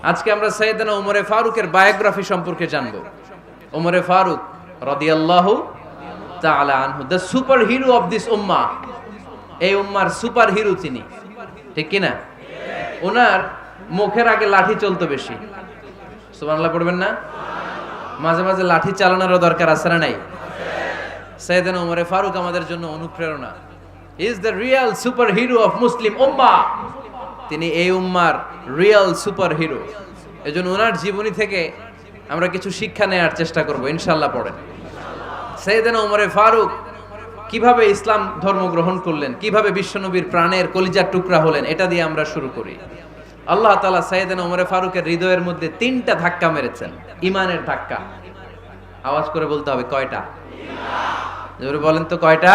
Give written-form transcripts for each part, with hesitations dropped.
আজকে আমরা সাইয়েদনা ওমরে ফারুকের বায়োগ্রাফি সম্পর্কে জানব। ওমরে ফারুক রাদিয়াল্লাহু তাআলা আনহু, the super hero of this উম্মাহ। এই উম্মার সুপার হিরো তিনি, ঠিক কিনা? ওনার মুখের আগে লাঠি চলতো বেশি। সুবহানাল্লাহ পড়বেন না? মাঝে মাঝে লাঠি চালানোরও দরকার আছে না নাই? সাইয়েদনা ওমরে ফারুক আমাদের জন্য অনুপ্রেরণা। He is the real super hero of Muslim উম্মাহ। তিনি এই উম্মার রিয়েল সুপার হিরো। এজন্য ওনার জীবনী থেকে আমরা কিছু শিক্ষা নেওয়ার চেষ্টা করব ইনশাআল্লাহ। পড়েন সাইয়েদনা ওমরে ফারুক কিভাবে ইসলাম ধর্ম গ্রহণ করলেন, কিভাবে বিশ্বনবীর প্রাণের কলিজার টুকরা হলেন, এটা দিয়ে আমরা শুরু করি। আল্লাহ তাআলা সাইয়েদনা ওমরে ফারুকের হৃদয়ের মধ্যে 3টা ধাক্কা মেরেছেন, ইমানের ধাক্কা। আওয়াজ করে বলতে হবে কয়টা? জোরে বলেন তো কয়টা?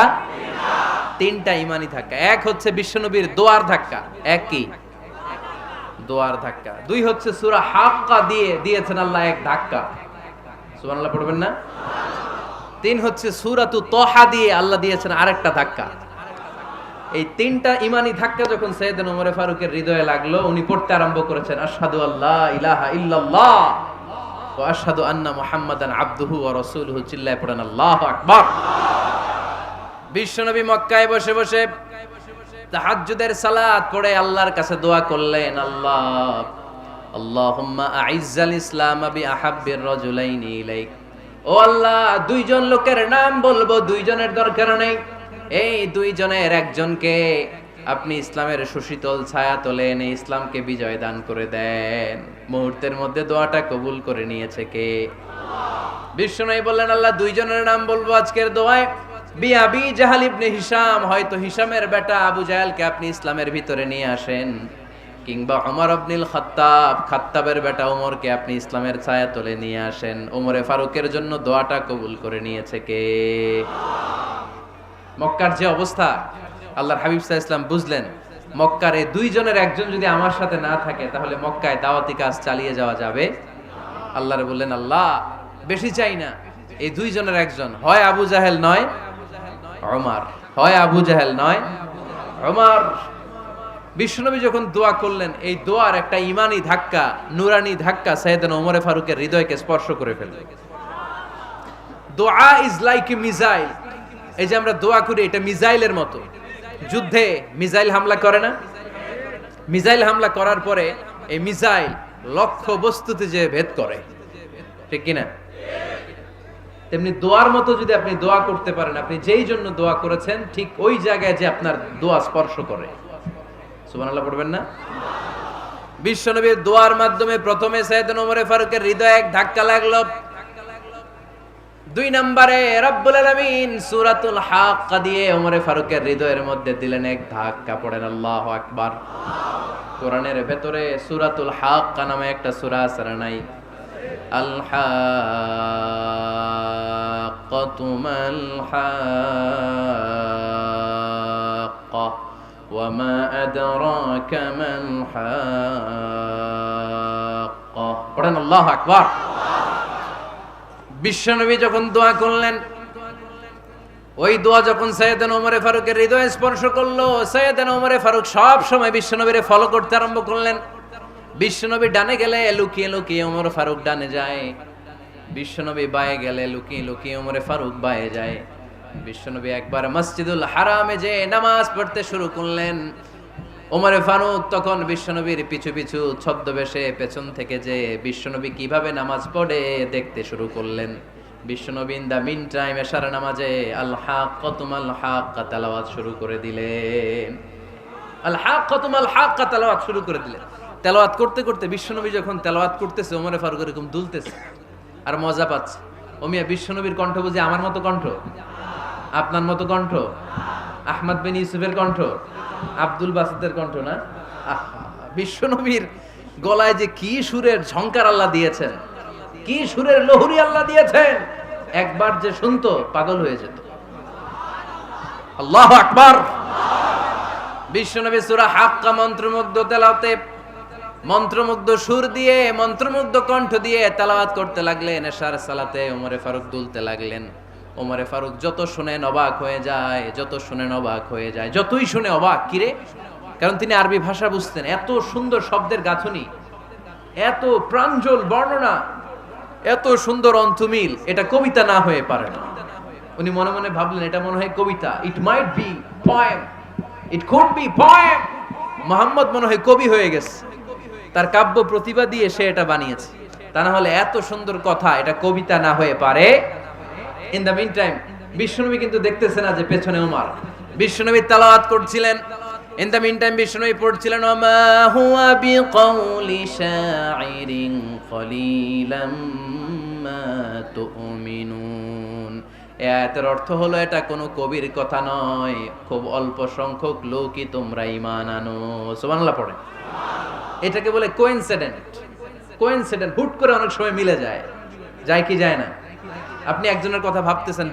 3টা ইমানি ধাক্কা। এক হচ্ছে বিশ্বনবীর দোয়ার ধাক্কা। এক কি? দোয়ার ধাক্কা। 2 হচ্ছে সূরা হাক্কা দিয়ে দিয়েছেন আল্লাহ এক ধাক্কা। সুবহানাল্লাহ পড়বেন না? 3 হচ্ছে সূরাতু তাহা দিয়ে আল্লাহ দিয়েছেন আরেকটা ধাক্কা। এই 3টা ইমানি ধাক্কা যখন সাইয়েদনা ওমরে ফারুকের হৃদয়ে লাগলো, উনি পড়তে আরম্ভ করেছেন আশহাদু আল্লা ইলাহা ইল্লাল্লাহ ওয়া আশহাদু আন্না মুহাম্মাদান আবদুহু ওয়া রাসূলুহু। চিল্লায়ে পড়েন আল্লাহু আকবার। বিশ্বনবী মক্কায় বসে বসে তাহাজ্জুদের সালাত পড়ে আল্লাহর কাছে দোয়া করলেন, আল্লাহুম্মা আইজ্জাল ইসলাম বিআহাব্বির রাজুলাইনি ইলাইক। ও আল্লাহ, 2 জন লোকের নাম বলবো, 2 জনের দরকার নেই। এই 2 জনের একজনকে আপনি ইসলামের সুশীতল ছায়া তলে এনে ইসলামকে বিজয় দান করে দেন। মুহূর্তের মধ্যে দোয়াটা কবুল করে নিয়েছে কে? বিশ্বনবী বললেন, আল্লাহ 2 জনের নাম বলবো আজকের দোয়ায়। আবি জাহাল ইবনে হিশাম, হয়তো হিশামের বেটা আবু জাহেলকে আপনি ইসলামের ভিতরে নিয়ে আসেন, কিংবা ওমর ইবনুল খাত্তাব, খাত্তাবের বেটা ওমরকে আপনি ইসলামের ছায়া তলে নিয়ে আসেন। ওমরে ফারুকের জন্য দোয়াটা কবুল করে নিয়েছে কে? মক্কার যে অবস্থা, আল্লাহর হাবিব সাল্লাল্লাহু আলাইহি ওয়াসাল্লাম বুঝলেন মক্কার এই 2 জনের একজন যদি আমার সাথে না থাকে তাহলে মক্কায় দাওয়াতি কাজ চালিয়ে যাওয়া যাবে। আল্লাহরে বললেন, আল্লাহ বেশি চাই না, এই 2 জনের একজন, হয় আবু জাহেল নয় ওমর, হয় আবু জাহেল নয় ওমর। বিশ্বনবী যখন দোয়া করলেন, এই দোয়ার একটা ইমানি ধাক্কা, নুরানি ধাক্কা সাইয়েদনা ওমরে ফারুকের হৃদয়কে স্পর্শ করে ফেলল। দোয়া ইজ লাইক এ মিসাইল। এই যে আমরা দোয়া করি, এটা মিসাইলের মতো। যুদ্ধে মিসাইল হামলা করে না? মিসাইল হামলা করার পরে এই মিসাইল লক্ষ্য বস্তুতে যে ভেদ করে, ঠিক কিনা? তেমনি দোয়ার মতো যদি আপনি দোয়া করতে পারেন, আপনি যেই জন্য দোয়া করেছেন ঠিক ওই জায়গায় যে আপনার দোয়া স্পর্শ করে। সুবহানাল্লাহ পড়বেন না? বিশ্বনবীর দোয়ার মাধ্যমে প্রথমে সাইয়েদনা ওমরে ফারুকের হৃদয়ে এক ধাক্কা লাগলো। 2 নম্বরে রব্বুল আলামিন সূরাতুল হাক্কা দিয়ে ওমরে ফারুকের হৃদয়ের মধ্যে দিলেন এক ধাক্কা। পড়েন আল্লাহু আকবার। কোরআনের ভেতরে সূরাতুল হাক্কা নামে একটা সূরা আছে না নাই? আল হাক্কাতু মাল হাক্কা ওয়া মা আদরাকা মাল হাক্কা। পড়েন আল্লাহু আকবার। বিশ্বনবী যখন দোয়া করলেন, ওই দোয়া যখন সাইয়েদনা ওমরে ফারুকের হৃদয়ে স্পর্শ করলো, সাইয়েদনা ওমরে ফারুক সব সময় বিশ্বনবীরে ফলো করতে আরম্ভ করলেন। বিশ্বনবী ডানে গেলে লুকিয়ে লুকিয়ে ওমর ফারুক ডানে যায়, বিশ্বনবী বায়ে গেলে লুকিয়ে লুকিয়ে ওমরে ফারুক বায়ে যায়। বিশ্বনবী একবার মসজিদুল হারামে যে নামাজ পড়তে শুরু করলেন, ওমরে ফারুক তখন বিশ্বনবীর পিছু পিছু ছদ্মবেশে পেছন থেকে যে বিশ্বনবী কিভাবে নামাজ পড়ে দেখতে শুরু করলেন। বিশ্বনবী ইন দা মিন টাইম এশার নামাজে আল হাক্কাতু মাল হাক্কা তেলাওয়াত শুরু করে দিলেন। আল হাক্কাতু মাল হাক্কা তেলাওয়াত শুরু করে দিলেন। তেলাওয়াত করতে করতে বিশ্বনবী যখন তেলাওয়াত করতেছে, ওমরে ফারুক এরকম দুলতেছে আর মজা পাচ্ছে। ও মিয়া, বিশ্বনবীর কণ্ঠ বুঝি আমার মতো কণ্ঠ, আপনার মতো কণ্ঠ, আহমদ বিন ইউসুফের কণ্ঠ, আব্দুল বাসিতের কণ্ঠ না? বিশ্বনবীর গলায় যে কি সুরের ঝংকার আল্লাহ দিয়েছেন, কি সুরের লহরী আল্লাহ দিয়েছেন, একবার যে শুনতো পাগল হয়ে যেত। আল্লাহু আকবার। বিশ্বনবী সূরা হাক্কা মন্ত্রমুগ্ধ তেলাওয়াতে, মন্ত্রমুগ্ধ সুর দিয়ে, মন্ত্রমুগ্ধ কণ্ঠ দিয়ে তেলাওয়াত করতে লাগলেন। এশার সালাতে ওমরে ফারুক দুলতে লাগলেন। ওমরে ফারুক যত শুনেন অবাক হয়ে যায়, যত শুনেন অবাক হয়ে যায়, যতই শুনে অবাক। কিরে? কারণ তিনি আরবি ভাষা বুঝতেন। এত সুন্দর শব্দের গাঁথনি, এত প্রাঞ্জল বর্ণনা, এত সুন্দর অন্তমিল, এটা কবিতা না হয়ে পারে না। উনি মনে মনে ভাবলেন এটা মনে হয় কবিতা, it might be poem, it could be poem. Muhammad মনে হয় কবি হয়ে গেছে, তার কাব্য প্রতিভা দিয়ে সে এটা বানিয়েছে। তা না হলে এত সুন্দর কথা এটা কবিতা না হয়ে পারে। ইন দ্য মিন টাইম বিশ্বনবী কিন্তু দেখতেছে না যে পেছনে ওমর। বিশ্বনবী তেলাওয়াত করছিলেন, ইন দ্য মিন টাইম বিশ্বনবী পড়ছিলেন ওমা হুয়া বিকাউলি শাইরিন কলিলাম মা তুমিনুন। এই আয়াতের অর্থ হলো এটা কোনো কবির কথা নয়, খুব অল্প সংখ্যক লোকই তোমরা ঈমান আনো। সুবহানাল্লাহ পড়ে। এটাকে বলে কোইন্সিডেন্ট। কোইন্সিডেন্ট, হুট করে অনেক সময় মিলে যায়, যায় কি যায় না? আপনি একজনের কথা ভাবতেছেন,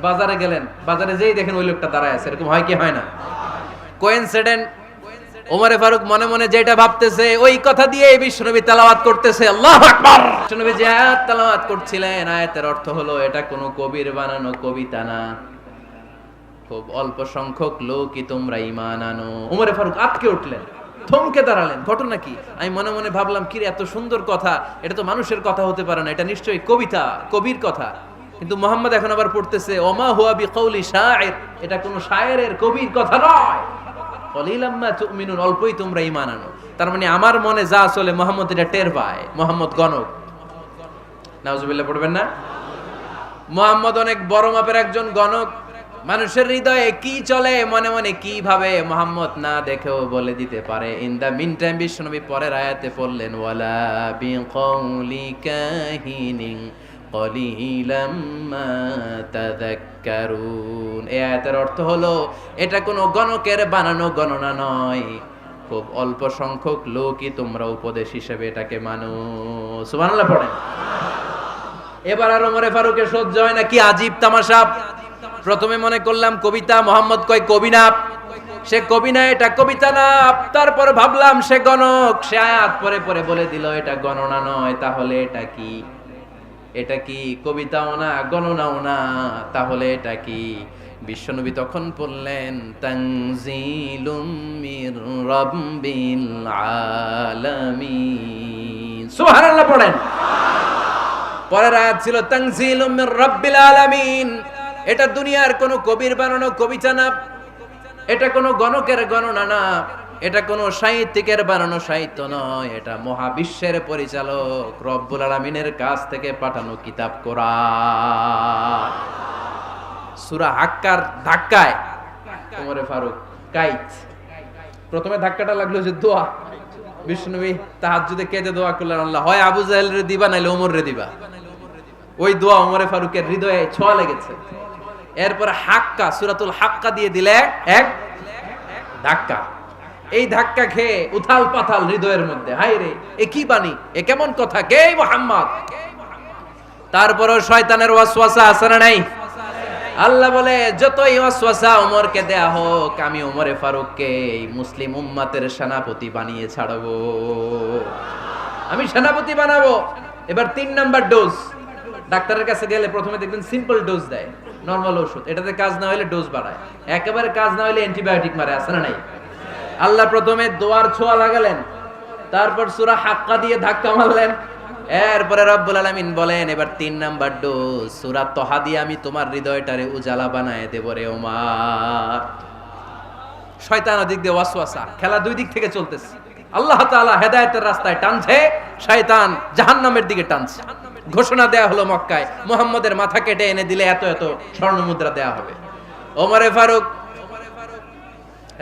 বাজারে গেলেন, বাজারে যেই দেখেন ওই লোকটা দাঁড়ায় আছে, এরকম হয় কি হয় না? কোইন্সিডেন্ট। ওমরে ফারুক মনে মনে যেটা ভাবতেছে ওই কথা দিয়ে বিশ্বনবী তেলাওয়াত করতেছে, আল্লাহু আকবার। বিশ্বনবী যে আয়াত তেলাওয়াত করছিলেন, আয়াতের অর্থ হলো এটা কোনো কবির বানানো কবিতা না, খুব অল্প সংখ্যক লোকই তোমরা ঈমান আনো। ওমরে ফারুক আটকে উঠলেন, থমকে দাঁড়ালেন। ঘটনা কি? আমি মনে মনে ভাবলাম কি রে, এত সুন্দর কথা, এটা তো মানুষের কথা হতে পারে না, এটা নিশ্চয়ই কবিতা, কবির কথা। কিন্তু মুহাম্মদ এখন আবার পড়তেছে ওমা হুয়া বিকাউলি শাইর, এটা কোনো শায়েরের, কবির কথা নয়। কলিলাম মা তুমিনুন, অল্পই তোমরা ঈমান আনো। তার মানে আমার মনে যা চলে মুহাম্মদ এটা টের পায়। মুহাম্মদ গণক। নাউজুবিল্লাহ পড়বেন না? মুহাম্মদ অনেক বড় মাপের একজন গণক। মানুষের হৃদয়ে কি চলে, মনে মনে কি ভাবে, মুহাম্মদ না দেখেও বলে দিতে পারে। ইন দা মিন টাইম বিশ্বনবী পরের আয়াতে পড়লেন ওয়ালা বিকাউলি কাহিনিন কলিলাম মা তাযাক্কারুন। এই আয়াতের অর্থ হলো এটা কোনো গণকের বানানো গণনা নয়, খুব অল্প সংখ্যক লোকই তোমরা উপদেশ হিসেবে এটাকে মানো। সুবহানাল্লাহ পড়েন। এবার আর ওমরে ফারুকের সহ্য হয় না, কি আজীব তামাশা। প্রথমে মনে করলাম কবিতা, মুহাম্মদ কয় কবি না, সে কবি না, এটা কবিতা না। তারপর ভাবলাম সে গণক, সে আয়াত পরে পরে বলে দিল এটা গণনা নয়, তাহলে এটা কি? এটা কি কবিতাও না, গণনাও না, তাহলে এটা কি? বিশ্বনবী তখন বললেন তানজিলুম মির রাব্বিল আলামিন। সুবহানাল্লাহ পড়েন। পরের আয়াত ছিল তানজিলুম মির রাব্বিল আলামিন। এটা দুনিয়ার কোনো কবির বানানো কবিতা না, এটা কোনো গণকের গণনা না, এটা কোনো সাহিত্যিকের বানানো সাহিত্য নয়, এটা মহাবিশ্বের পরিচালক রব্বুল আলামিনের কাছ থেকে পাঠানো কিতাব কোরআন। সূরা হাক্কার ধাক্কায় ওমরে ফারুক কাইত। প্রথমে ধাক্কাটা লাগলো যে দোয়া। বিশ্বনবী তাহাজ্জুদে কেঁদে দোয়া করলেন, আল্লাহ হয় আবু জাহেল রে দিবা নাইলে ওমর রে দিবা। ওই দোয়া ওমরে ফারুকের হৃদয়ে ছোঁয়া লেগেছে। এরপর হাক্কা, সূরাতুল হাক্কা দিয়ে দিলে এক ধাক্কা। এই ধাক্কা খেয়ে উথাল পাথাল হৃদয়ের মধ্যে, হায় রে এ কি বাণী, এ কেমন কথা, কে মুহাম্মদ? তারপরও শয়তানের ওয়াসওয়াসা আছে না নাই? আল্লাহ বলে যতই ওয়াসওয়াসা ওমরকে দেয়া হোক, আমি ওমরে ফারুককে এই মুসলিম উম্মতের সেনাপতি বানিয়ে ছাড়বো, আমি সেনাপতি বানাবো। এবার 3 নাম্বার ডোজ। ডাক্তারের কাছে গেলে প্রথমে দেখবেন সিম্পল ডোজ দেয়, নরমাল ওষুধ, এটাতে কাজ না হলে ডোজ বাড়ায়, একেবারে কাজ না হলে অ্যান্টিবায়োটিক মারে, আছে না নাই? আল্লাহ প্রথমে দোয়ার ছোঁয়া লাগালেন, তারপর সূরা হাক্কা দিয়ে ধাক্কা মারলেন, এরপরে রব্বুল আলামিন বলেন এবার 3 নাম্বার ডোজ সূরা তহা দিয়ে আমি তোমার হৃদয়টারে উজালা বানায় দেব রে ওমর। শয়তান ওদিক দিয়ে ওয়াসওয়াসা, খেলা দুই দিক থেকে চলতেছে। আল্লাহ তাআলা হেদায়েতের রাস্তায় টানছে, শয়তান জাহান্নামের দিকে টানছে। ঘোষণা দেয়া হলো মক্কায়, মুহাম্মদের মাথা কেটে এনে দিলে এত এত স্বর্ণ মুদ্রা দেয়া হবে। ওমরে ফারুক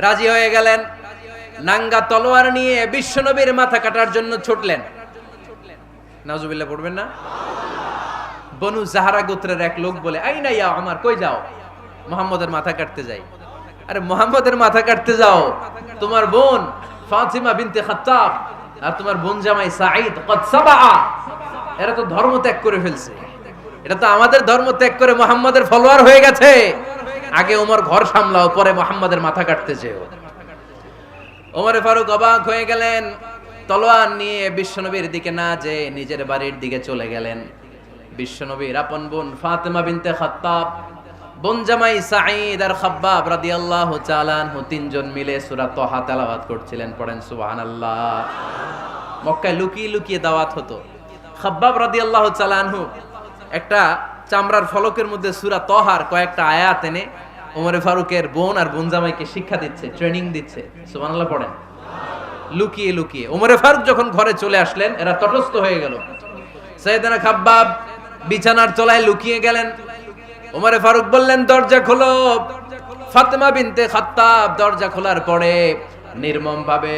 রাজি হয়ে গেলেন, নাঙ্গা তলোয়ার নিয়ে বিশ্বনবীর মাথা কাটার জন্য ছুটলেন। নাউজুবিল্লাহ পড়বেন না? বনু জাহরা গোত্রের এক লোক বলে, আইনা ইয়া ওমর, কই যাও? মুহাম্মদের মাথা কাটতে যাই। আরে মুহাম্মদের মাথা কাটতে যাও? তোমার বোন ফাতিমা বিনতে খাত্তাব আর তোমার বোন জামাই সাঈদ কদ সাবা, এরা তো ধর্ম ত্যাগ করে ফেলছে, এটা তো আমাদের ধর্ম ত্যাগ করে মুহাম্মদের ফলোয়ার হয়ে গেছে। আগে ওমর ঘর সামলাও, পরে মুহাম্মদের মাথা কাটতে যেও। ওমরে ফারুক অবাক হয়ে গেলেন, তলোয়ার নিয়ে বিশ্বনবীর দিকে না যেয়ে নিজের বাড়ির দিকে চলে গেলেন। বিশ্বনবীর আপন বোন ফাতিমা বিনতে খাত্তাব, বোন জামাই সাঈদ আর খাব্বাব রাদিয়াল্লাহু তাআলা আনহু, তিনজন মিলে সূরা তহা তেলাওয়াত করছিলেন। পড়েন সুবহানাল্লাহ। মক্কায় লুকিয়ে লুকিয়ে দাওয়াত হতো। খাব্বাব রাদিয়াল্লাহু তাআলা আনহু একটা চামড়ার ফলকের মধ্যে সূরা তহার কয়েকটা আয়াত এনে ওমরে ফারুকের বোন আর বোন জামাইকে শিক্ষা দিচ্ছে, ট্রেনিং দিচ্ছে। সুবহানাল্লাহ পড়েন। লুকিয়ে লুকিয়ে ওমরে ফারুক যখন ঘরে চলে আসলেন, এরা তটস্থ হয়ে গেল। সাইয়েদনা খাব্বাব বিছানার তলায় লুকিয়ে গেলেন। ওমরে ফারুক বললেন, দরজা খোলো। ফাতেমা বিনতে খাত্তাব দরজা খোলার পরে নির্মম ভাবে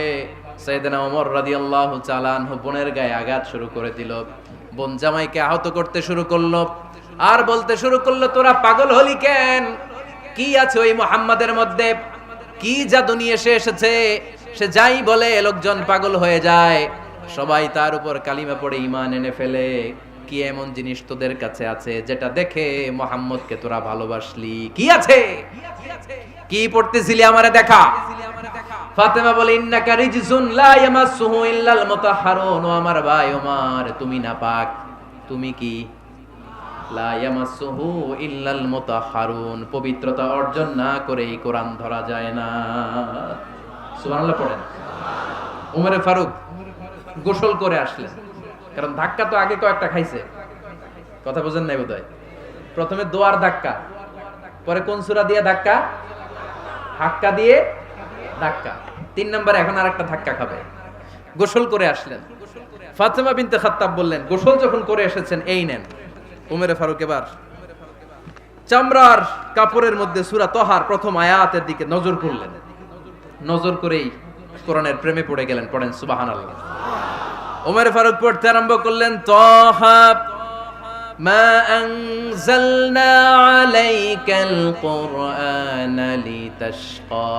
সাইয়েদনা ওমর রাদিয়াল্লাহু তাআলা আনহু বোনের গায়ে আঘাত শুরু করে দিল। বোন জামাইকে আহত করতে শুরু করলো আর বলতে শুরু করলো, তোরা পাগল হলি কেন? কি আছে ওই মুহাম্মাদের মধ্যে? কি জাদু নিয়ে এসেছে? সে যাই বলে লোকজন পাগল হয়ে যায়, সবাই তার উপর কালিমা পড়ে ঈমান এনে ফেলে। কি এমন জিনিস তোদের কাছে আছে যেটা দেখে মুহাম্মদকে তোরা ভালোবাসলি? কি আছে? কি পড়তেছিলি আমারে দেখা। ফাতেমা বলে, ইন্নাকা রিজসুন লা ইয়ামাসসুহু ইল্লাল মুতাহহারুন। ও আমার ভাই ওমর, তুমি নাপাক। তুমি কি? লা ইয়ামাসসুহু ইল্লাল মুতাহহারুন, পবিত্রতা অর্জন না করে এই কোরআন ধরা যায় না। সুবহানাল্লাহ পড়েন। ওমরে ফারুক গোসল করে আসলেন, কারণ ধাক্কা তো আগে কয়েকটা খাইছে। কথা বুঝেন নাই বোধহয়? প্রথমে দোয়ার ধাক্কা, পরে কোন সূরা দিয়ে ধাক্কা? হাক্কা দিয়ে ধাক্কা। 3 নম্বরে এখন আরেকটা ধাক্কা খাবে। গোসল করে আসলেন। ফাতেমা বিনতে খাত্তাব বললেন, গোসল যখন করে এসেছেন, এই নেন। ওমরে ফারুক এবার চামড়ার কাপড়ের মধ্যে সূরা তহার প্রথম আয়াতের দিকে নজর করলেন। নজর করেই কোরআনের প্রেমে পড়ে গেলেন। পড়েন সুবহানাল্লাহ। ওমরে ফারুক পড়তে আরম্ভ করলেন, তহা মা আনজালনা আলাইকাল কুরআনা লিতাশকা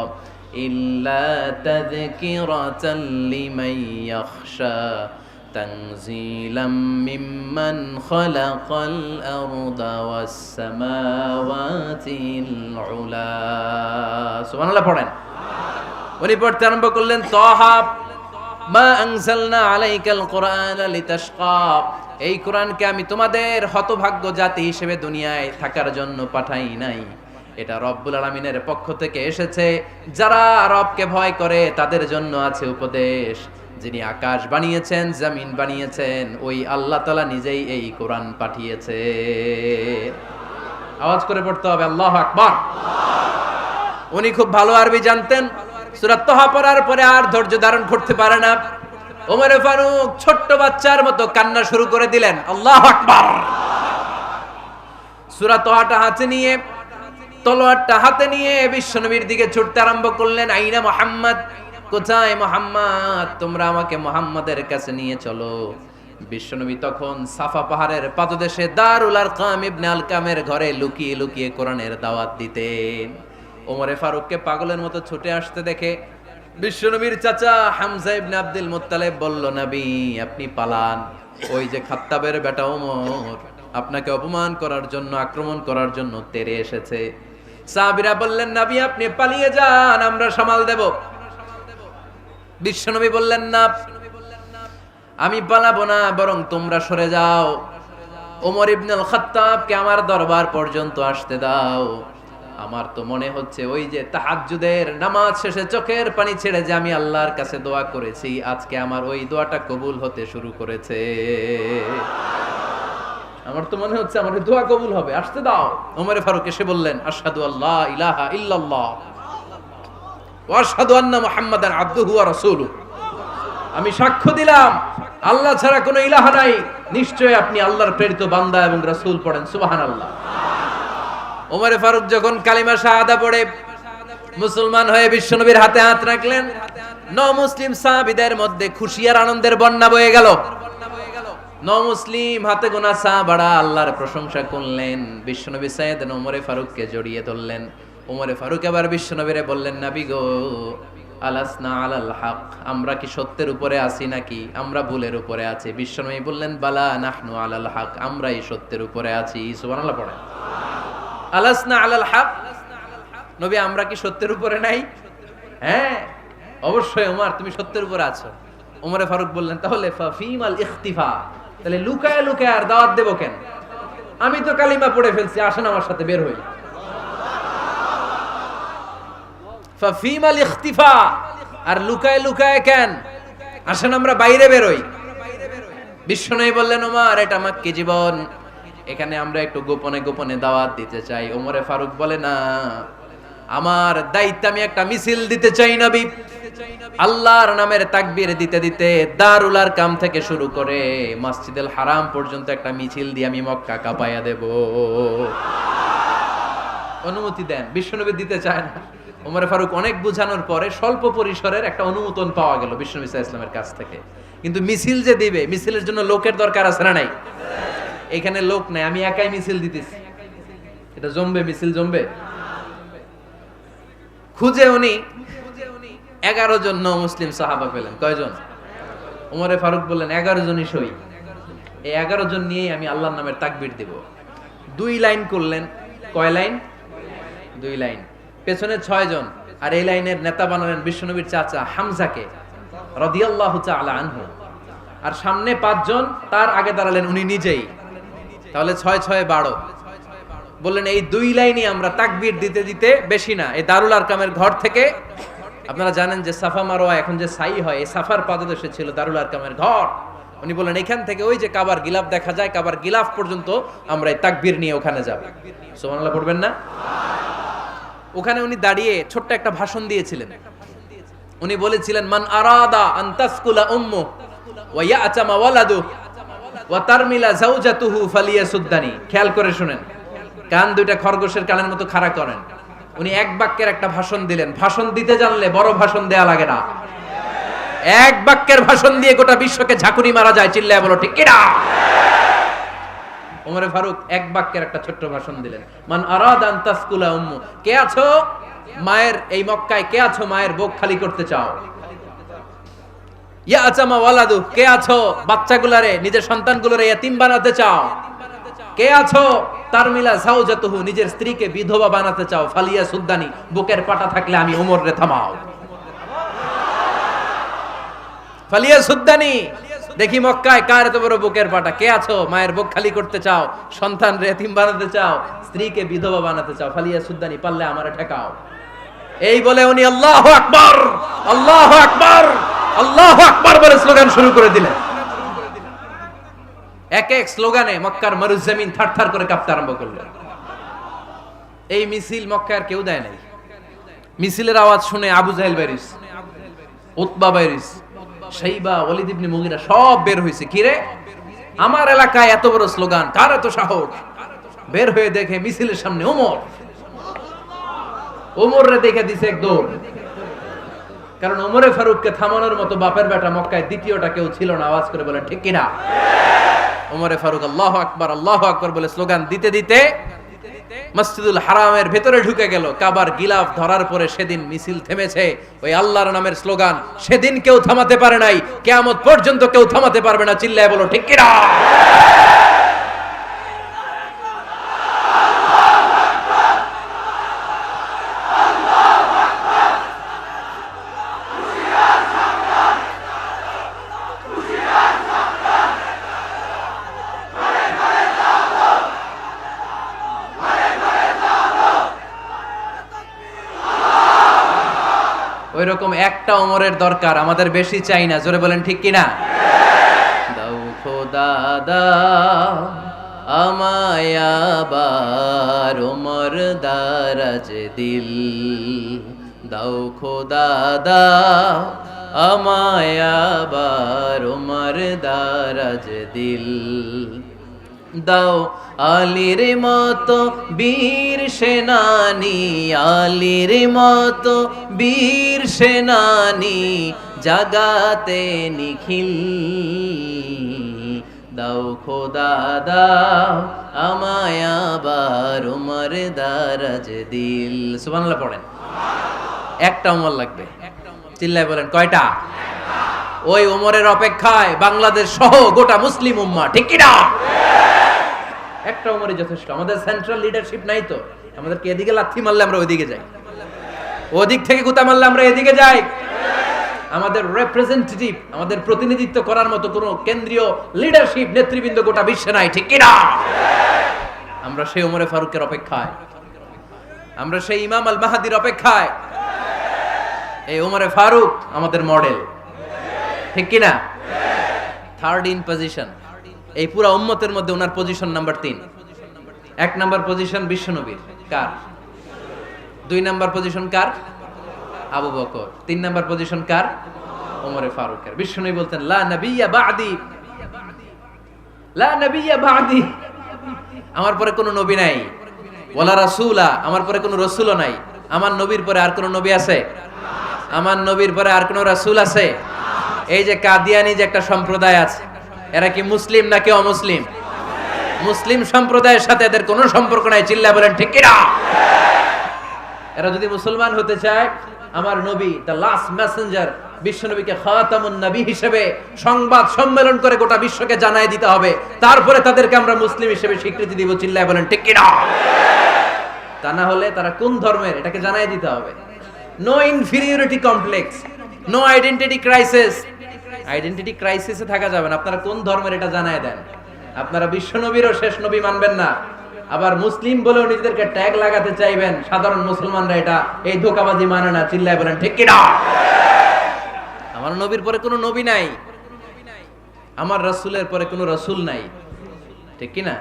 ইল্লা তাযকিরাতাল লিমান ইয়াখশা তানজিলাম মিম্মান খালাকাল আরদা ওয়াস সামাওয়াতিল উলা। সুবহানাল্লাহ পড়েন। উনি পড়তে আরম্ভ করলেন, তহা মা আনজালনা আলাইকাল কুরআনা লিতাশকা, এই কোরআনকে আমি তোমাদের হতভাগ্য জাতি হিসেবে দুনিয়ায় থাকার জন্য পাঠাই নাই। এটা রব্বুল আলামিনের পক্ষ থেকে এসেছে। যারা রবকে ভয় করে তাদের জন্য আছে উপদেশ। যিনি আকাশ বানিয়েছেন, জমিন বানিয়েছেন, ওই আল্লাহ তাআলা নিজেই এই কোরআন পাঠিয়েছে। আওয়াজ করে পড়তে হবে, আল্লাহু আকবার। উনি খুব ভালো আরবি জানতেন। সূরা তহা পড়ার পরে আর ধৈর্য ধারণ করতে পারে না। ওমরে ফারুক ছোট্ট বাচ্চার মতো কান্না শুরু করে দিলেন। আল্লাহু আকবার। সূরা তহাটা হাতে নিয়ে, তলোয়ারটা হাতে নিয়ে বিশ্বনবীর দিকে ছুটতে আরম্ভ করলেন। আইনা মুহাম্মদ, কোথায় মুহাম্মদ? তোমরা আমাকে মুহাম্মাদের কাছে নিয়ে চলো। বিশ্বনবী তখন সাফা পাহাড়ের পাদদেশে দারুল আরকাম ইবনে আলকামের ঘরে লুকিয়ে লুকিয়ে কোরআনের দাওয়াত দিতেন। ওমরে ফারুককে পাগলের মতো ছুটে আসতে দেখে বিশ্বনবীর চাচা হামজা ইবনে আব্দুল মুত্তালিব বলল, নবী আপনি পালান। ওই যে খাত্তাবের বেটা ওমর আপনাকে অপমান করার জন্য, আক্রমণ করার জন্য তেড়ে এসেছে। সাহাবীরা বললেন, নবী আপনি পালিয়ে যান, আমরা সামাল দেব। বিশ্বনবী বললেন, না আমি পালাবো না, বরং তোমরা সরে যাও। ওমর ইবনুল খাত্তাবকে আমার দরবার পর্যন্ত আসতে দাও। আমার তো মনে হচ্ছে ওই যে তাহাজ্জুদের নামাজ শেষে চোখের পানি ছেড়ে যে আমি আল্লাহর কাছে দোয়া করেছি, আজকে আমার ওই দোয়াটা কবুল হতে শুরু করেছে। আমার তো মনে হচ্ছে আমার ওই দোয়া কবুল হবে, আসতে দাও। ওমর ফারুক এসে বললেন, আশহাদু আল্লা ইলাহা ইল্লাল্লাহ ওয়া আশহাদু আন্না মুহাম্মাদান আবদুহু ওয়া রাসূলুহু। আমি সাক্ষ্য দিলাম আল্লাহ ছাড়া কোনো ইলাহ নাই, নিশ্চয়ই আপনি আল্লাহর প্রেরিত বান্দা এবং রাসূল। পড়েন সুবহানাল্লাহ। ওমরে ফারুক যখন কালিমা শাহাদা পড়ে মুসলমান হয়ে বিশ্বনবীর হাতে হাত রাখলেন, নমুসলিম সাহাবীদের মধ্যে খুশি আর আনন্দের বন্যা বয়ে গেল। নমুসলিম হাতে গোনা সাহাবারা আল্লাহর প্রশংসা করলেন। বিশ্বনবী সাইয়েদনা ওমরে ফারুককে জড়িয়ে ধরলেন। ওমরে ফারুক এবার বিশ্বনবীরে বললেন, নবী গো, আলাসনা আলাল হক, আমরা কি সত্যের উপরে আছি নাকি আমরা ভুলের উপরে আছি? বিশ্বনবী বললেন, বালা নাহনু আলাল হক, আমরাই সত্যের উপরে আছি। সুবহানাল্লাহ পড়েন। আলাসনা আলাল হক, নবী আমরা কি সত্যের উপরে নাই? হ্যাঁ অবশ্যই ওমর, তুমি সত্যের উপরে আছো। ওমরে ফারুক বললেন, তাহলে ফাফিমাল ইখতিফা, তাহলে লুকায় লুকায় আর দাওয়াত দেব কেন? আমি তো কালিমা পড়ে ফেলছি, আসেন আমার সাথে বের হই। ফাফিমাল ইখতিফা, আর লুকায় লুকায় কেন? আসেন আমরা বাইরে বেরোই। বিশ্বনবী বললেন, ওমর এটা মাক্কি জীবন, এখানে আমরা একটু গোপনে গোপনে দাওয়াত দিতে চাই। ওমরে ফারুক বলে, না, আমার দায়িত্ব, আমি একটা মিছিল দিতে চাই নবী। আল্লাহর নামের তাকবীর দিতে দিতে দারুল আরকাম থেকে শুরু করে মসজিদুল হারাম পর্যন্ত একটা মিছিল দিয়ে আমি মক্কা কাঁপায়া দেব। অনুমতি দেন। বিশ্বনবী দিতে চায় না। ওমর ফারুক অনেক বুঝানোর পরে স্বল্প পরিসরের একটা অনুমোদন পাওয়া গেল বিশ্বনবী সাল্লাল্লাহু আলাইহি ওয়াসাল্লামের কাছ থেকে। কিন্তু মিছিল যে দিবে, মিছিলের জন্য লোকের দরকার আছে না নাই? এখানে লোক নাই, আমি একাই মিছিল দিতেছি। এটা জমবে? মিছিল জমবে? খুঁজে উনি 11 জন মুসলিম সাহাবা পেলেন। কয়জন? ওমরে ফারুক বললেন 11 জনই সই। এই 11 জন নিয়েই আমি আল্লাহর নামের তাকবীর দিব। 2 লাইন করলেন। কয় লাইন? 2 লাইন। পেছনে 6 জন, আর এই লাইনের নেতা বানালেন বিশ্বনবীর চাচা হামজাকে রাদিয়াল্লাহু তাআলা আনহু। আর সামনে 5 জন, তার আগে দাঁড়ালেন উনি নিজেই। তাহলে 6 6 12। বললেন এই 2 লাইনই আমরা তাকবীর দিতে দিতে, বেশি না, এই দারুল আরকামের ঘর থেকে, আপনারা জানেন যে সাফা মারওয়া এখন যে সাই হয়, এই সাফার পাদদেশে ছিল দারুল আরকামের ঘর। উনি বললেন এখান থেকে ওই যে কাবার গিলাফ দেখা যায়, কাবার গিলাফ পর্যন্ত আমরা এই তাকবীর নিয়ে ওখানে যাব। সুবহানাল্লাহ পড়বেন না? ওখানে উনি দাঁড়িয়ে ছোট্ট একটা ভাষণ দিয়েছিলেন। উনি বলেছিলেন, মান আরাদা আন তাসকুলা উম্মু ওয়া ইয়াতামা ওয়ালাদু ওয়া তারমিলা যাওজাতুহু ফালিয়াসুদ্দানি। খেয়াল করে শুনেন, কান দুইটা খরগোশের কানের মতো খাড়া করেন। উনি এক বাক্যের একটা ভাষণ দিলেন। ভাষণ দিতে জানলে বড় ভাষণ দেয়া লাগে না। এক বাক্যের ভাষণ দিয়ে গোটা বিশ্বকে ঝাঁকুনি মারা যায়। চিল্লায় বলো ঠিক কিনা? ওমরে ফারুক এক বাক্যের একটা ছোট্ট ভাষণ দিলেন। মান আরাদা আন তাসকুলা উম্মু, কে আছো মায়ের এই মক্কায়, কে আছো মায়ের বুক খালি করতে চাও? ইয়া আচামা ওয়ালাদু, কে আছো বাচ্চাগুলারে, নিজের সন্তানগুলোরে ইয়াতিম বানাতে চাও? কে আছো তারমিলা যাওজাতুহু, নিজের স্ত্রীকে বিধবা বানাতে চাও? ফালিয়া সুদ্দানি, বুকের পাটা থাকলে আমি ওমর রে থামাও। ফালিয়া সুদ্দানি, দেখি মক্কায় কার এত বড় বুকের পাটা। কে আছো মায়ের বুক খালি করতে চাও, সন্তান রে এতিম বানাতে চাও, স্ত্রীকে বিধবা বানাতে চাও? ফালিয়া সুদ্দানি, পারলে আমারে ঠেকাও। এই বলে উনি আল্লাহু আকবার, আল্লাহু আকবার, আল্লাহু আকবার বলে স্লোগান শুরু করে দিলেন। এক এক স্লোগানে মক্কার মরুজমিন থারথার করে কাঁপতে আরম্ভ করল। এই মিছিল মক্কার কেউ দেয় নাই। মিছিলের আওয়াজ শুনে আবু জাহেল বাইরিস, উতবা বাইরিস, শাইবা, ওয়ালিদ ইবনে মুগিরা সব বের হয়েছে। কিরে, আমার এলাকায় এত বড় স্লোগান, কার এত সাহস? বের হয়ে দেখে মিছিলের সামনে ওমর। ওমর রে দেখে দিছে এক দৌড়। কারণ ওমরে ফারুককে থামানোর মতো বাপের বেটা মক্কায় দ্বিতীয়টা কেউ ছিল না। আওয়াজ করে বলেন ঠিক কিনা? ওমরে ফারুক আল্লাহু আকবার, আল্লাহু আকবার বলে স্লোগান দিতে দিতে মসজিদুল হারামের ভেতরে ঢুকে গেল। কাবার গিলাফ ধরার পরে সেদিন মিছিল থেমেছে। ওই আল্লাহর নামের স্লোগান সেদিন কেউ থামাতে পারে নাই, কিয়ামত পর্যন্ত কেউ থামাতে পারবে না। চিল্লায় বলো ঠিক কিনা? ওই রকম একটা ওমরের দরকার, আমাদের বেশি চাই না। জোরে বলেন ঠিক কিনা? দাও খোদা দাও আমায় আবার ওমর দারাজ দিল, দাও খোদা দাও আমায় আবার ওমর দারাজ দিল, দাও আলীর মতো বীর সেনানি, আলীর মতো বীর সেনানি জাগাতে নিখিল, দাও খোদা দাও আমায় আবার ওমর দারাজ দিল। সুবহানাল্লাহ পড়েন। একটা ওমর লাগবে। চিল্লায় বলেন কয়টা? ওই ওমরের অপেক্ষায় বাংলাদেশ সহ গোটা মুসলিম উম্মাহ। ঠিক কি না? একটা ওমরই যথেষ্ট। আমাদের সেন্ট্রাল লিডারশিপ নাই তো, আমাদেরকে এদিকে লাথি মারলে আমরা ওইদিকে যাই, ওদিক থেকে গুতা মারলে আমরা এদিকে যাই। আমাদের রিপ্রেজেন্টেটিভ, আমাদের প্রতিনিধিত্ব করার মতো কোনো কেন্দ্রীয় লিডারশিপ নেতৃবৃন্দ গোটা বিশ্বে নাই। ঠিক কি না? আমরা সেই ওমরে ফারুকের অপেক্ষায়, আমরা সেই ইমাম আল মাহদির অপেক্ষায়। এই ওমরে ফারুক আমাদের মডেল। ঠিক কি না? থার্ড ইন পজিশন, এই পুরো উম্মতের মধ্যে ওনার পজিশন নাম্বার 3। 1 নাম্বার পজিশন বিশ্বনবীর, কার? 2 নাম্বার পজিশন কার? আবু বকর। 3 নাম্বার পজিশন কার? ওমরে ফারুকের। বিশ্বনবী বলতেন লা নবিয়্যা বা'দি, লা নবিয়্যা বা'দি, আমার পরে কোনো নবী নাই। ওয়ালা রাসূলা, আমার পরে কোনো রাসূলও নাই। আমার নবীর পরে আর কোনো নবী আছে? আমার নবীর পরে আর কোনো রাসূল আছে? এই যে কাদিয়ানি যে একটা সম্প্রদায় আছে, এরা কি মুসলিম নাকি অমুসলিম? মুসলিম সম্প্রদায়ের সাথে এদের কোনো সম্পর্ক নাই। চিল্লায় বলেন ঠিক কি না? এরা যদি মুসলমান হতে চায়, আমার নবী দ্য লাস্ট মেসেঞ্জার বিশ্বনবীকে খাতামুন নবী হিসেবে সংবাদ সম্মেলন করে গোটা বিশ্বকে জানাই দিতে হবে, তারপরে তাদেরকে আমরা মুসলিম হিসেবে স্বীকৃতি দিব। চিল্লায় বলেন ঠিক কি না? তা না হলে তারা কোন ধর্মের এটাকে জানাই দিতে হবে। No inferiority complex, no identity crisis. Identity ক্রাইসিসে থাকা যাবে না। আপনারা কোন ধর্মের এটা জানাই দেন। আপনারা বিশ্বনবীরও শেষ নবী মানবেন না, আবার মুসলিম বলেও নিজেদেরকে ট্যাগ লাগাতে চাইবেন। সাধারণ মুসলমানরা এটা এই ধোঁকাবাজি মানে না। চিল্লায় বলেন ঠিক কি না? আমার নবীর পরে কোনো নবী নাই, আমার রাসূলের পরে কোনো রাসূল নাই। ঠিক কি না?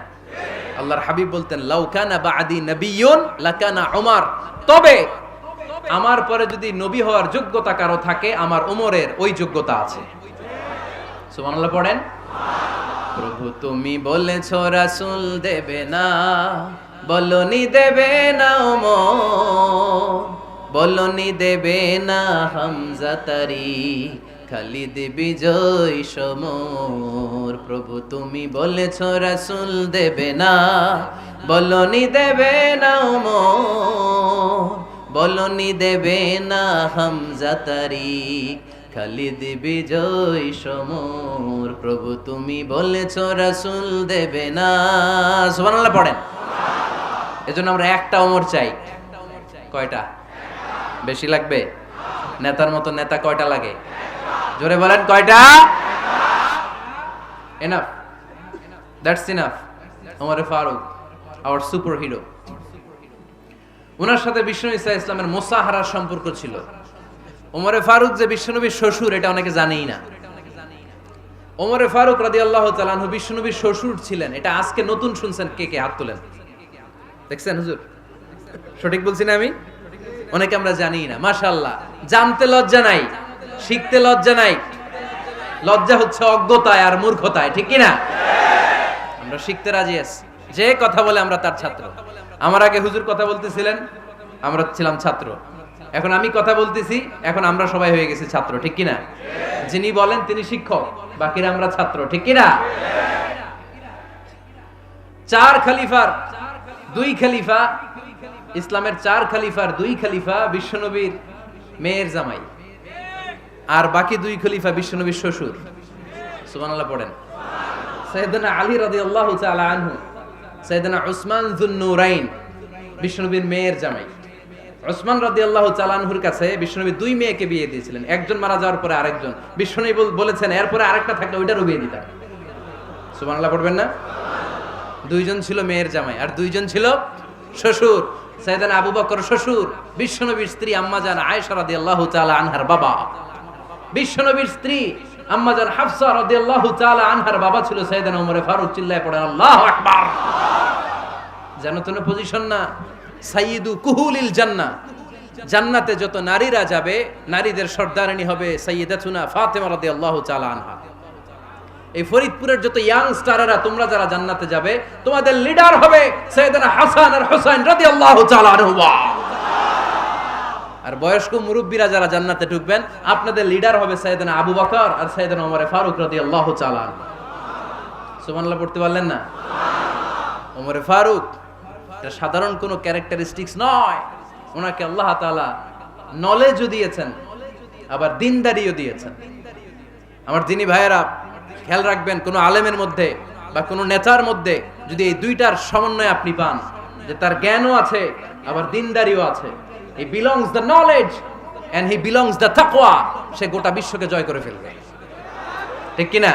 আল্লাহর হাবিব বলতেন লাউ কানা বা'দি নাবিয়্যুন লাকানা উমর, তবে আমার পরে যদি নবী হওয়ার যোগ্যতা কারো থাকে, আমার ওমরের ওই যোগ্যতা আছে। সুবহানাল্লাহ পড়েন। প্রভু তুমি বলেছো রাসূল দেবে না, বলনি দেবে না ওমর, বলনি দেবে না হামজা তারি, খালিদ বিজয় সমর। প্রভু তুমি বলেছো রাসূল দেবে না, বলনি দেবে না ওমর, বলনি দেবে না হামজা তারি, খালিদ বিজয় সমর। প্রভু তুমি বলেছো রাসূল দেবে না। সুবহানাল্লাহ পড়েন। এজন্য আমরা একটা ওমর চাই। কয়টা? বেশি লাগবে? নেতার মতো নেতা কয়টা লাগে? জোরে বলেন কয়টা? Enough, that's enough. ওমরে ফারুক আওয়ার সুপার হিরো। ওনার সাথে বিশ্বনবী সাল্লাল্লাহু আলাইহি ওয়াসাল্লামের মুসাহারার সম্পর্ক ছিল। ওমরে ফারুক যে বিশ্বনবীর শ্বশুর, এটা অনেকে জানেই না। ওমরে ফারুক রাদিয়াল্লাহু তাআলা আনহু বিশ্বনবীর শ্বশুর ছিলেন। এটা আজকে নতুন শুনছেন। কে কে হাত তোলেন? দেখছেন হুজুর? সঠিক বলছি না আমি? অনেকে আমরা জানি না। মাশাআল্লাহ, জানতে লজ্জা নাই, শিখতে লজ্জা নাই। লজ্জা হচ্ছে অজ্ঞতায় আর মূর্খতায়। ঠিক কি না? আমরা শিখতে রাজি আছি। যে কথা বলে আমরা তার ছাত্র। আমার আগে হুজুর কথা বলতেছিলেন, আমরা ছিলাম ছাত্র। এখন আমি কথা বলতেছি, এখন আমরা সবাই হয়ে গেছি ছাত্র। ঠিক কি না? যিনি বলেন তিনি শিক্ষক, বাকিরা আমরা ছাত্র। ঠিক কি না? 4 খলিফার 2 খলিফা, ইসলামের 4 খলিফার 2 খলিফা বিশ্বনবীর মেয়ের জামাই, আর বাকি 2 খলিফা বিশ্বনবীর শ্বশুর। সুবহানাল্লাহ পড়েন। সাইয়েদনা আলী রাদিয়াল্লাহু তাআলা আনহু, সাইয়েদনা উসমান যুন-নূরাইন বিশ্বনবীর মেয়ের জামাই। উসমান রাদিয়াল্লাহু তাআলা আনহুর কাছে বিশ্বনবী 2 মেয়েকে বিয়ে দিয়েছিলেন। একজন মারা যাওয়ার পরে আরেকজন। বিশ্বনবী বলেছেন এরপরে আরেকটা থাকলে ওইটারও বিয়ে দিতাম। সুবহানাল্লাহ পড়বেন না? 2 জন ছিল মেয়ের জামাই আর 2 জন ছিল শ্বশুর। সাইয়েদনা আবু বকর শ্বশুর, বিশ্বনবীর স্ত্রী আম্মাজান আয়েশা রাদিয়াল্লাহু তাআলা আনহার বাবা। বিশ্বনবীর স্ত্রী আম্মাজান হাফসা রাদিয়াল্লাহু তাআলা আনহার বাবা ছিল সাইয়েদনা ওমর ফারুক। চিল্লায় পড়েন আল্লাহু আকবার। জানো তো না পজিশন না? সাইয়্যিদু কুহুলিল জান্নাহ, জান্নাতে যত নারীরা যাবে, নারীদের সর্দারিনী হবে সাইয়্যিদাতুনা ফাতেমা রাদিয়াল্লাহু তাআলা আনহা। এই ফরিদপুরের যত ইয়াং স্টাররা তোমরা যারা জান্নাতে যাবে, তোমাদের লিডার হবে সাইয়েদনা হাসান আর হুসাইন রাদিয়াল্লাহু তাআলা আনহুমা। আর বয়স্ক মুরব্বীরা যারা জান্নাতে ঢুকবেন, আপনাদের লিডার হবে সাইয়েদনা আবু বকর আর সাইয়েদনা ওমর ফারুক রাদিয়াল্লাহু তাআলা আনহু। সুবহানাল্লাহ পড়তে পারলেন না? ওমর ফারুক এটা সাধারণ কোনো ক্যারেক্টারিস্টিক্স নয়। ওনাকে আল্লাহ তাআলা নলেজও দিয়েছেন, আবার দিনদারিও দিয়েছেন। আমার দিনী ভাইয়েরা খেয়াল রাখবেন, কোন আলেমের মধ্যে বা কোন নেতার মধ্যে যদি এই দুইটার সমন্বয় আপনি পান, যে তার জ্ঞানও আছে আবার দিনদারিও আছে, he belongs the knowledge and he belongs the তাকওয়া, সে গোটা বিশ্বকে জয় করে ফেলবে। ঠিক কি না?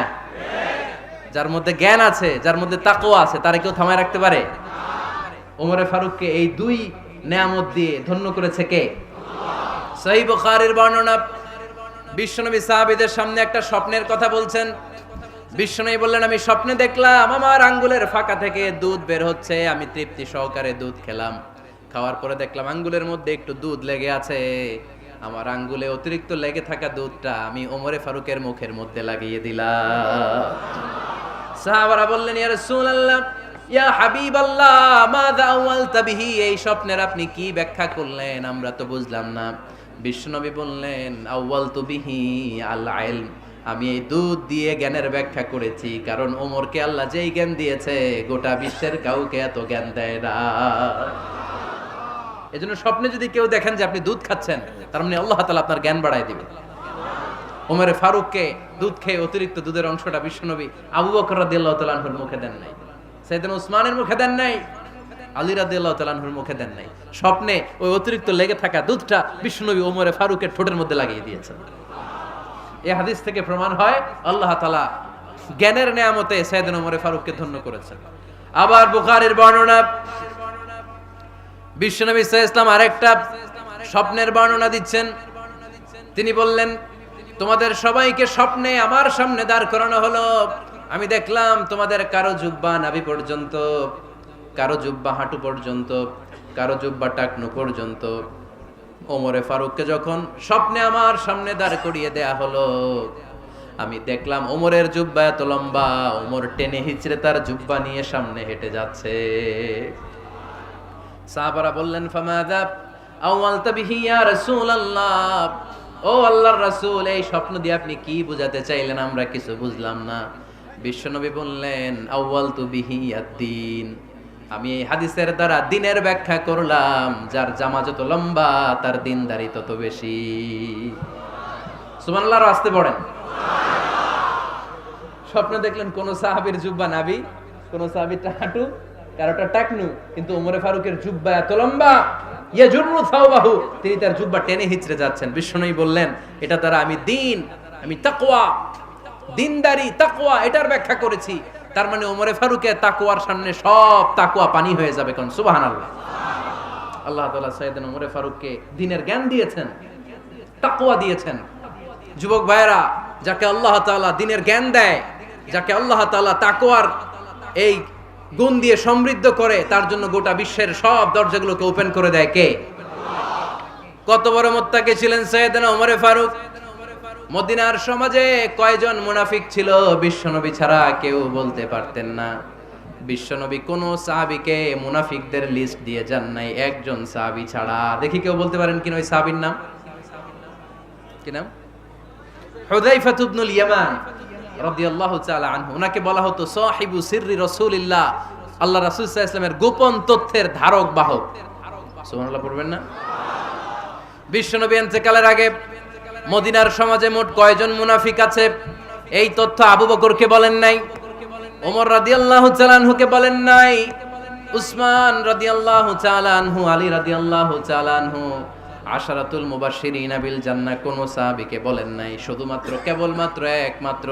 যার মধ্যে জ্ঞান আছে, যার মধ্যে তাকওয়া আছে, তারে কেউ থামায় রাখতে পারে? ওমরে ফারুককে এই 2 নেয়ামত দিয়ে ধন্য করেছে কে? সহিহ বুখারীর বর্ণনা, বিশ্বনবী সাহাবীদের সামনে একটা স্বপ্নের কথা বলছেন। বিশ্বনবী বললেন, আমি স্বপ্নে দেখলাম আমার আঙ্গুলের ফাঁকা থেকে দুধ বের হচ্ছে, আমি তৃপ্তি সহকারে দুধ খেলাম। খাওয়ার পরে দেখলাম আঙ্গুলের মধ্যে একটু দুধ লেগে আছে। আমার আঙ্গুলে অতিরিক্ত লেগে থাকা দুধটা আমি ওমরে ফারুকের মুখের মধ্যে লাগিয়ে দিলাম। সাহাবারা বললেন, ইয়া রাসূলুল্লাহ, ইয়া হাবিবাল্লাহ, মাযা আওয়ালতা বিহি, এই স্বপ্নের আপনি কি ব্যাখ্যা করলেন, আমরা তো বুঝলাম না। বিশ্বনবী বললেন, আওয়ালতু বিহি আল ইলম, আমি এই দুধ দিয়ে জ্ঞানের ব্যাখ্যা করেছি, কারণ ওমরকে আল্লাহ যেই জ্ঞান দিয়েছে গোটা বিশ্বের কাউকে এত জ্ঞান দেয় না। এজন্য স্বপ্নে যদি কেউ দেখেন যে আপনি দুধ খাচ্ছেন, তার মানে আল্লাহ তাআলা আপনার জ্ঞান বাড়ায় দিবেন। ওমরে ফারুককে দুধ খেয়ে অতিরিক্ত দুধের অংশটা বিশ্বনবী আবু বকর রাদিয়াল্লাহু তাআলা আনহুর মুখে দেন নাই, সাইয়েদনা উসমানের মুখে দেন নাই, আলী রাদিয়াল্লাহু তাআলা আনহুর মুখে দেন নাই। স্বপ্নে ওই অতিরিক্ত লেগে থাকা দুধটা বিশ্বনবী ওমরে ফারুকের ঠোঁটের মধ্যে লাগিয়ে দিয়েছেন। এই হাদিস থেকে প্রমাণ হয় আল্লাহ তাআলা জ্ঞানের নেয়ামতে সাইয়েদনা ওমরে ফারুককে ধন্য করেছেন। আবার বুখারীর বর্ণনা, বিশ্বনবী সাল্লাল্লাহু আলাইহি ওয়াসাল্লাম আরেকটা স্বপ্নের বর্ণনা দিচ্ছেন। তিনি বললেন, তোমাদের সবাইকে স্বপ্নে আমার সামনে দাঁড় করানো হলো। আমি দেখলাম তোমাদের কারো জুব্বা নাভি পর্যন্ত, কারো জুব্বা হাঁটু পর্যন্ত, কারো জুব্বা টাকনু পর্যন্ত। ওমরে ফারুককে যখন স্বপ্নে আমার সামনে দাঁড় করিয়ে দেয়া হলো, আমি দেখলাম ওমরের জুব্বা এত লম্বা, ওমর টেনে হিচড়ে তার জুব্বা নিয়ে সামনে হেঁটে যাচ্ছে। সাহাবারা বললেন, ফামাযা আওয়ালতা বিহি ইয়া রাসূলুল্লাহ, ও আল্লাহর রাসূল, এই স্বপ্ন দিয়ে আপনি কি বোঝাতে চাইলেন, আমরা কিছু বুঝলাম না। বিশ্বনবী বললেন, আউয়ালতু বিহি আদ-দীন, আমি এই হাদিসের দ্বারা দ্বীনের ব্যাখ্যা করলাম, যার জামা যত লম্বা তার দ্বীনদারি তত বেশি। সুবহানাল্লাহ, আসতে পড়েন। স্বপ্নে দেখলেন কোন সাহাবীর জুব্বা নাভি, কোন সাহাবীর হাঁটু, কারোটা টাকনু, কিন্তু ওমরে ফারুকের জুব্বা এত লম্বা, ইয়াজুরু সাওবাহু, তিনি তার জুব্বা টেনে হিচড়ে যাচ্ছেন। বিশ্বনবী বললেন, এটা দ্বারা আমি দ্বীন, আমি তাকওয়া, দ্বীনদারি, তাকওয়া, এটার ব্যাখ্যা করেছি। তার মানে ওমরে ফারুকের তাকওয়ার সামনে সব তাকওয়া পানি হয়ে যাবে। কোন সুবহানাল্লাহ। আল্লাহ তাআলা সাইয়েদনা ওমরে ফারুককে দ্বীনের জ্ঞান দিয়েছেন, তাকওয়া দিয়েছেন। যুবক ভাইরা, যাকে আল্লাহ তাআলা দ্বীনের জ্ঞান দেয়, যাকে আল্লাহ তাআলা তাকওয়ার এই গুণ দিয়ে সমৃদ্ধ করে, তার জন্য গোটা বিশ্বের সব দরজাগুলোকে ওপেন করে দেয় কে? কত বড় মুত্তাকি ছিলেন সাইয়েদনা ওমরে ফারুক। মদিনার সমাজে কয়জন মুনাফিক ছিল বিশ্বনবী ছাড়া কেউ বলতে পারতেন না। বিশ্বনবী কোন সাহাবীকে মুনাফিকদের লিস্ট দিয়ে যান নাই, একজন সাহাবী ছাড়া। দেখি কেউ বলতে পারেন কিনা ওই সাহাবীর নাম? কি নাম? হুযায়ফা ইবনুল ইয়ামান রাদিয়াল্লাহু তাআলা আনহু। ওনাকে বলা হতো সাহিবু সিররি রাসূলিল্লাহ, আল্লাহ রাসূল সাল্লাল্লাহু আলাইহি ওয়াসাল্লামের গোপন তথ্যের ধারক বাহক। সুবহানাল্লাহ পড়বেন না? বিশ্বনবী ইন্তেকালের আগে মদিনার সমাজে মোট কয়জন মুনাফিক আছে, এই তথ্য আবু বকরকে বলেন নাই, ওমর রাদিয়াল্লাহু তাআলা আনহুকে বলেন নাই, উসমান রাদিয়াল্লাহু তাআলা আনহু, আলী রাদিয়াল্লাহু তাআলা আনহু, আশারাতুল মুবাশশিরিনা বিল জান্নাহ কোন সাহাবীকে বলেন নাই। শুধুমাত্র কেবলমাত্র একমাত্র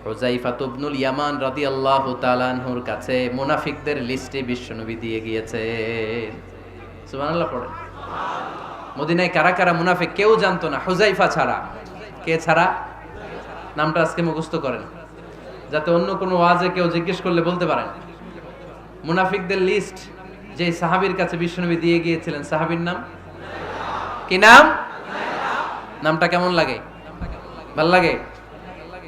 হুযায়ফা ইবনুল ইয়ামান রাদিয়াল্লাহু তাআলা আনহুর কাছে মুনাফিকদের লিস্টে বিশ্বনবী দিয়ে গিয়েছেন। সুবহানাল্লাহ পড়েন। মদিনায় কারা কারা মুনাফিক কেউ জানতো না হুযায়ফা ছাড়া। কে ছাড়া? নামটা আজকে মুখস্থ করেন, যাতে অন্য কোনো ওয়াজে কেউ জিজ্ঞেস করলে বলতে পারেন। মুনাফিকদের লিস্ট যে সাহাবীর কাছে বিশ্বনবী দিয়ে গিয়েছিলেন, সাহাবীর নাম কি? নাম? নামটা কেমন লাগে? ভাল লাগে?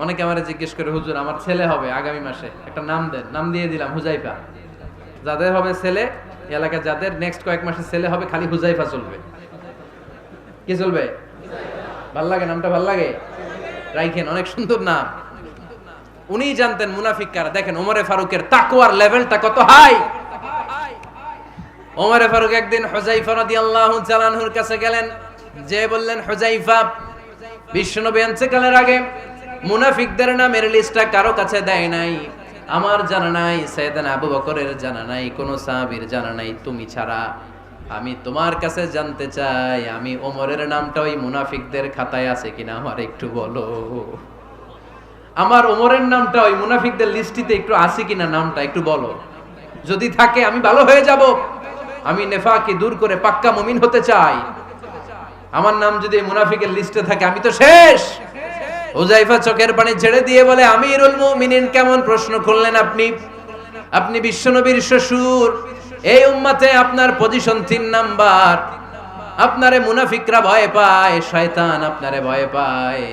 অনেকে আমারে জিজ্ঞেস করে, হুজুর আমার ছেলে হবে আগামী মাসে, একটা নাম দেন। নাম দিয়ে দিলাম হুযায়ফা। যাদের হবে ছেলে, এলাকায় যাদের নেক্সট কয়েক মাসে ছেলে হবে, খালি হুযায়ফা চলবে। কি চলবে? ভাল লাগে? নামটা ভাল লাগে? রাইখেন, অনেক সুন্দর নাম। উনি জানতেন মুনাফিক কারা। দেখেন ওমরে ফারুকের তাকওয়ার লেভেলটা কত হাই। ওমরে ফারুক একদিন হুযায়ফা রাদিয়াল্লাহু তাআলা আনহুর কাছে গেলেন, যে বললেন, হুযায়ফা, বিশ্বনবী ইন্তেকালের আগে মুনাফিকদের নামের লিস্টটা কারো কাছে দেয় নাই, আমার জানা নাই, সাইয়েদনা আবু বকরের জানা নাই, কোন সাহাবীর জানা নাই, তুমি ছাড়া। আমি তোমার কাছে জানতে চাই, আমি ওমরের নামটা ওই মুনাফিকদের খাতায় আছে কিনা আমার একটু বলো। আমার ওমরের নামটা ওই মুনাফিকদের লিস্টিতে একটু আছে কিনা, নামটা একটু বলো। যদি থাকে আমি ভালো হয়ে যাব। আমি নেফাকি দূর করে পাক্কা মুমিন হতে চাই। আমার নাম যদি মুনাফিকের লিস্টে থাকে আমি তো শেষ। হুযায়ফা চোখের পানি ছেড়ে দিয়ে বলে, আমিরুল মুমিনিন, কেমন প্রশ্ন করলেন আপনি? আপনি বিশ্বনবীর শ্বশুর, এই উম্মতে আপনার পজিশন 3 নাম্বার। আপনারে মুনাফিকরা ভয় পায়, শয়তান আপনারে ভয় পায়।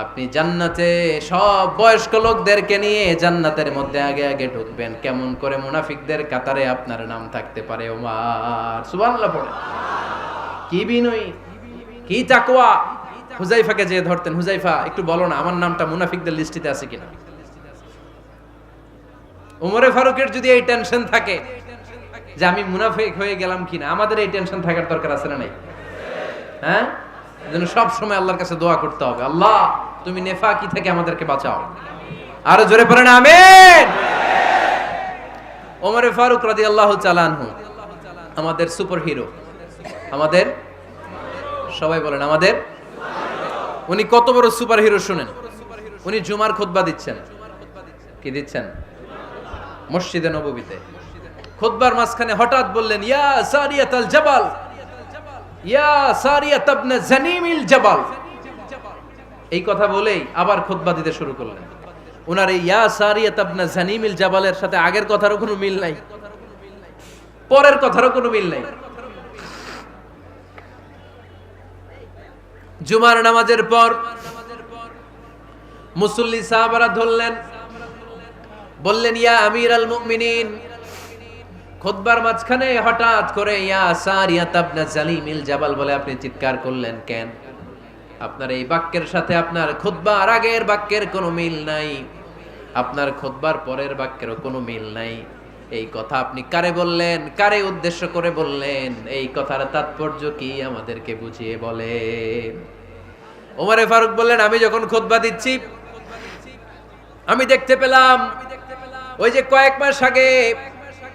আপনি জান্নাতে সব বয়স্ক লোকদেরকে নিয়ে জান্নাতের মধ্যে আগে আগে ঢুকবেন, কেমন করে মুনাফিকদের কাতারে আপনার নাম থাকতে পারে? ওমর সুবহানাল্লাহ পড়ে। কি বিনয়ী, কি তাকওয়া। হুযায়ফাকে যে ধরতেন, হুযায়ফা একটু বলো না আমার নামটা মুনাফিকদের লিস্টিতে আছে কিনা। ওমরে ফারুকের যদি এই টেনশন থাকে যে আমি মুনাফিক হয়ে গেলাম কিনা, আমাদের এই টেনশন থাকার দরকার আছে না নাই? হ্যাঁ, যেন সব সময় আল্লাহর কাছে দোয়া করতে হবে, আল্লাহ তুমি নেফাকি থেকে আমাদেরকে বাঁচাও। আরো জোরে পড়েন আমিন। ওমরে ফারুক রাদিয়াল্লাহু তাআলা আনহু আমাদের সুপার হিরো, আমাদের সবাই বলেন আমাদের। উনি কত বড় সুপার হিরো শুনেন। উনি জুমার খুতবা দিচ্ছেন। কি দিচ্ছেন? মসজিদে নববীতে খুতবার মাঝখানে হঠাৎ বললেন, ইয়া সারিয়াতাল জাবাল, ইয়া সারিয়াত ইবনে জানিমিল জাবাল। এই কথা বলেই আবার খুতবা দিতে শুরু করলেন। ওনার এই ইয়া সারিয়াত ইবনে জানিমিল জাবালের সাথে আগের কথারও কোনো মিল নাই, পরের কথারও কোনো মিল নাই। জুমার নামাজের পর মুসল্লি সাহাবারা ধরলেন, বললেন, ইয়া আমিরাল মুমিনিন। খুতবার মাঝখানে হঠাৎ করে ইয়া সারিয়াত ইবনে জালিমিল জাবাল বলে আপনি চিৎকার করলেন কেন? আপনার এই বাক্যের সাথে আপনার খুতবার আগের বাক্যের কোনো মিল নাই, আপনার খুতবার পরের বাক্যেরও কোনো মিল নাই। এই কথা আপনি কারে বললেন, কারে উদ্দেশ্য করে বললেন? এই কথার তাৎপর্য কি আমাদেরকে বুঝিয়ে বলেন। ওমরে ফারুক বললেন, আমি যখন খুতবা দিচ্ছি আমি দেখতে পেলাম ওই যে কয়েক মাস আগে